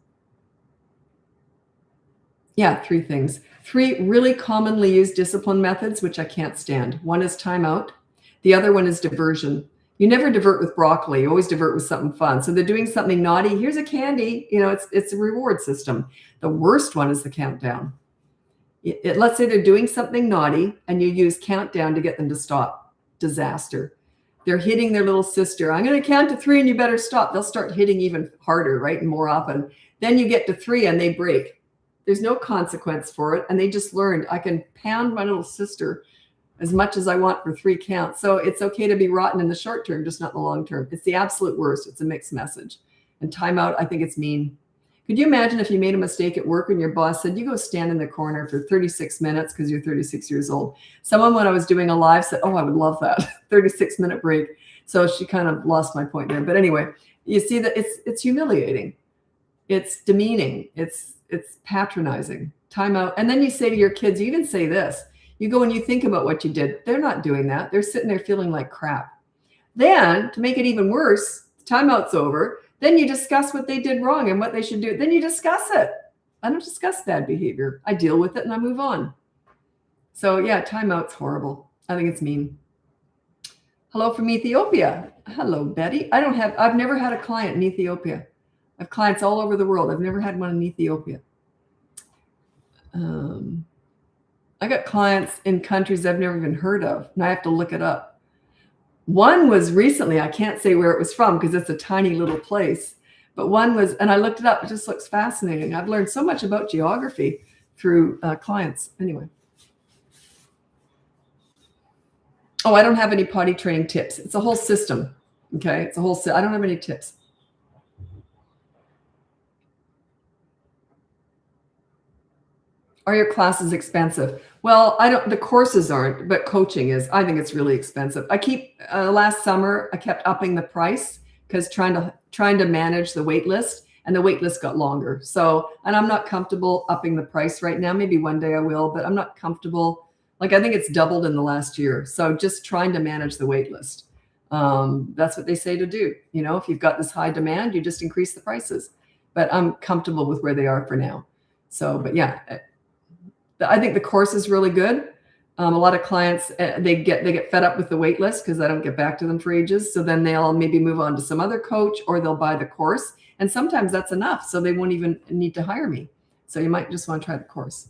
Yeah, 3 things. 3 really commonly used discipline methods, which I can't stand. One is timeout. The other one is diversion. You never divert with broccoli. You always divert with something fun. So they're doing something naughty. Here's a candy. It's a reward system. The worst one is the countdown. Let's say they're doing something naughty and you use countdown to get them to stop. Disaster. They're hitting their little sister. I'm going to count to 3 and you better stop. They'll start hitting even harder, right? And more often. Then you get to 3 and they break. There's no consequence for it. And they just learned, I can pound my little sister as much as I want for 3 counts. So it's okay to be rotten in the short term, just not in the long term. It's the absolute worst. It's a mixed message. And timeout, I think it's mean. Could you imagine if you made a mistake at work and your boss said, you go stand in the corner for 36 minutes because you're 36 years old? Someone, when I was doing a live, said, oh, I would love that 36-minute break. So she kind of lost my point there. But anyway, you see that it's humiliating. It's demeaning. It's patronizing. Timeout. And then you say to your kids, you even say this, you go and you think about what you did. They're not doing that. They're sitting there feeling like crap. Then, to make it even worse, timeout's over. Then you discuss what they did wrong and what they should do. Then you discuss it. I don't discuss bad behavior. I deal with it and I move on. So yeah, timeout's horrible. I think it's mean. Hello from Ethiopia. Hello, Betty. I've never had a client in Ethiopia. I have clients all over the world. I've never had one in Ethiopia. I got clients in countries I've never even heard of, and I have to look it up. One was recently, I can't say where it was from because it's a tiny little place, but one was, and I looked it up, it just looks fascinating. I've learned so much about geography through clients. Anyway. Oh, I don't have any potty training tips. It's a whole system. Okay. It's a whole, I don't have any tips. Are your classes expensive? Well, the courses aren't, but coaching is. I think it's really expensive. I keep, last summer, I kept upping the price because trying to manage the wait list, and the wait list got longer. So, and I'm not comfortable upping the price right now. Maybe one day I will, but I'm not comfortable. Like, I think it's doubled in the last year. So just trying to manage the wait list. That's what they say to do. If you've got this high demand, you just increase the prices, but I'm comfortable with where they are for now. So, but yeah, I think the course is really good. A lot of clients, they get fed up with the wait list because I don't get back to them for ages. So then they'll maybe move on to some other coach, or they'll buy the course. And sometimes that's enough. So they won't even need to hire me. So you might just want to try the course.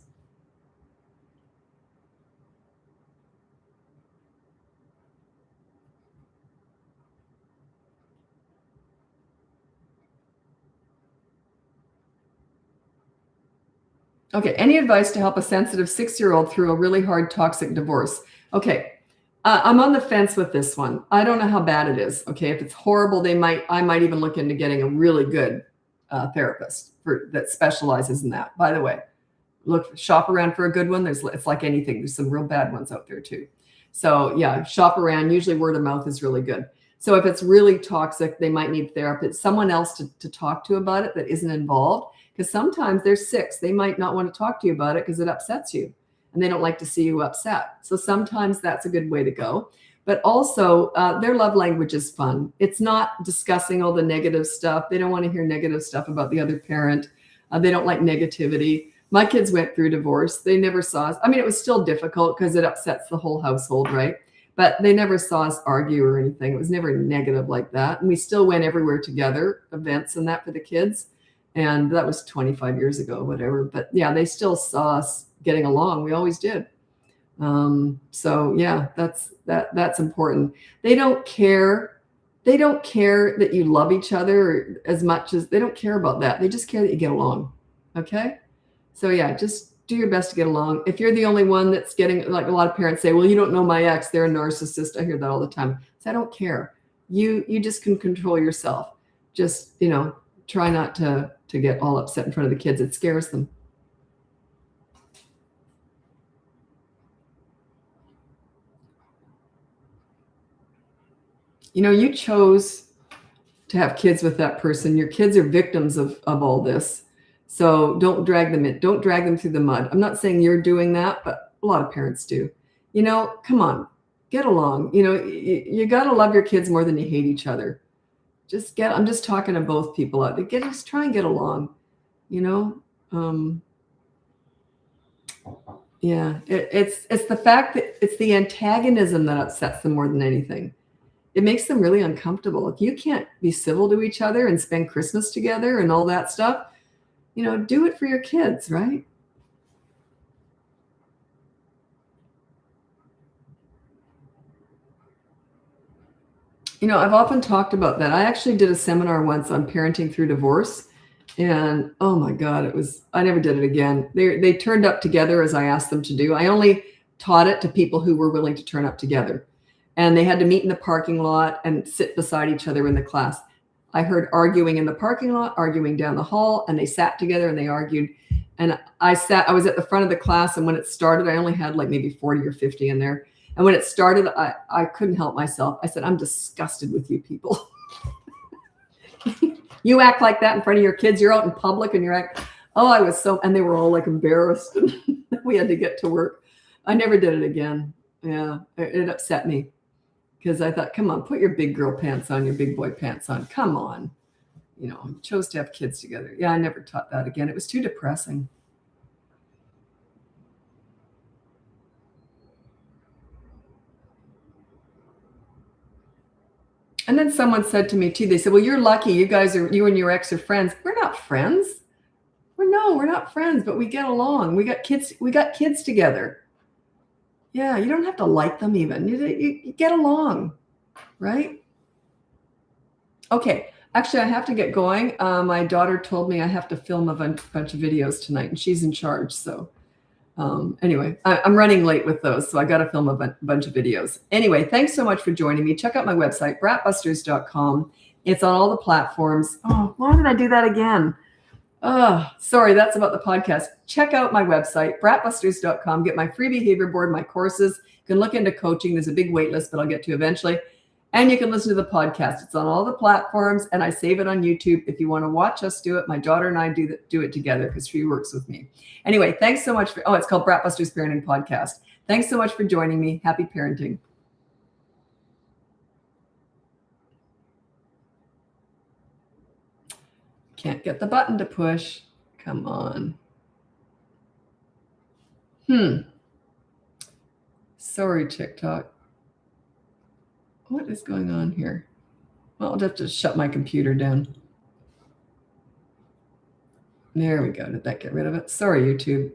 Okay. Any advice to help a sensitive 6-year-old through a really hard toxic divorce? Okay. I'm on the fence with this one. I don't know how bad it is. Okay. If it's horrible, I might even look into getting a really good therapist that specializes in that. By the way, shop around for a good one. It's like anything. There's some real bad ones out there too. So yeah, shop around. Usually word of mouth is really good. So if it's really toxic, they might need therapy, someone else to talk to about it that isn't involved. Because sometimes they're 6. They might not want to talk to you about it because it upsets you, and they don't like to see you upset. So sometimes that's a good way to go. But also, their love language is fun. It's not discussing all the negative stuff. They don't want to hear negative stuff about the other parent. They don't like negativity. My kids went through divorce. They never saw us. I mean, it was still difficult because it upsets the whole household, right? But they never saw us argue or anything. It was never negative like that. And we still went everywhere together, events and that for the kids. And that was 25 years ago, whatever. But yeah, they still saw us getting along. We always did. So yeah, that's important. They don't care. They don't care that you love each other as much as they don't care about that. They just care that you get along. Okay. So yeah, just do your best to get along. If you're the only one that's getting, like a lot of parents say, well, you don't know my ex, they're a narcissist. I hear that all the time. So I don't care. You just can control yourself. Just, try not to get all upset in front of the kids. It scares them. You chose to have kids with that person. Your kids are victims of all this. So don't drag them in. Don't drag them through the mud. I'm not saying you're doing that, but a lot of parents do. Come on, get along. You got to love your kids more than you hate each other. I'm just talking to both people out there. Just try and get along, yeah, it's the fact that it's the antagonism that upsets them more than anything. It makes them really uncomfortable. If you can't be civil to each other and spend Christmas together and all that stuff, do it for your kids, right? I've often talked about that. I actually did a seminar once on parenting through divorce. And oh my God, I never did it again. They turned up together as I asked them to do. I only taught it to people who were willing to turn up together. And they had to meet in the parking lot and sit beside each other in the class. I heard arguing in the parking lot, arguing down the hall, and they sat together and they argued. And I was at the front of the class, and when it started, I only had like maybe 40 or 50 in there. And when it started, I couldn't help myself. I said, I'm disgusted with you people. You act like that in front of your kids. You're out in public and I was and they were all like embarrassed. And we had to get to work. I never did it again. Yeah, it upset me because I thought, come on, put your big girl pants on, your big boy pants on. Come on. You chose to have kids together. Yeah, I never taught that again. It was too depressing. And then someone said to me too, they said, well, you're lucky. You and your ex are friends. We're not friends. We're not friends, but we get along. We got kids together. Yeah, you don't have to like them even. You get along, right? Okay. Actually, I have to get going. My daughter told me I have to film a bunch of videos tonight, and she's in charge. So anyway, I'm running late with those, so I got to film a bunch of videos. Anyway, thanks so much for joining me. Check out my website, BratBusters.com. It's on all the platforms. Oh, why did I do that again? Oh, sorry, that's about the podcast. Check out my website, BratBusters.com. Get my free behavior board, my courses. You can look into coaching. There's a big wait list, but I'll get to eventually. And you can listen to the podcast. It's on all the platforms, and I save it on YouTube. If you want to watch us do it, my daughter and I do it together because she works with me. Anyway, thanks so much it's called BratBusters Parenting Podcast. Thanks so much for joining me. Happy parenting. Can't get the button to push. Come on. Sorry, TikTok. What is going on here? Well, I'll have to shut my computer down. There we go. Did that get rid of it? Sorry, YouTube.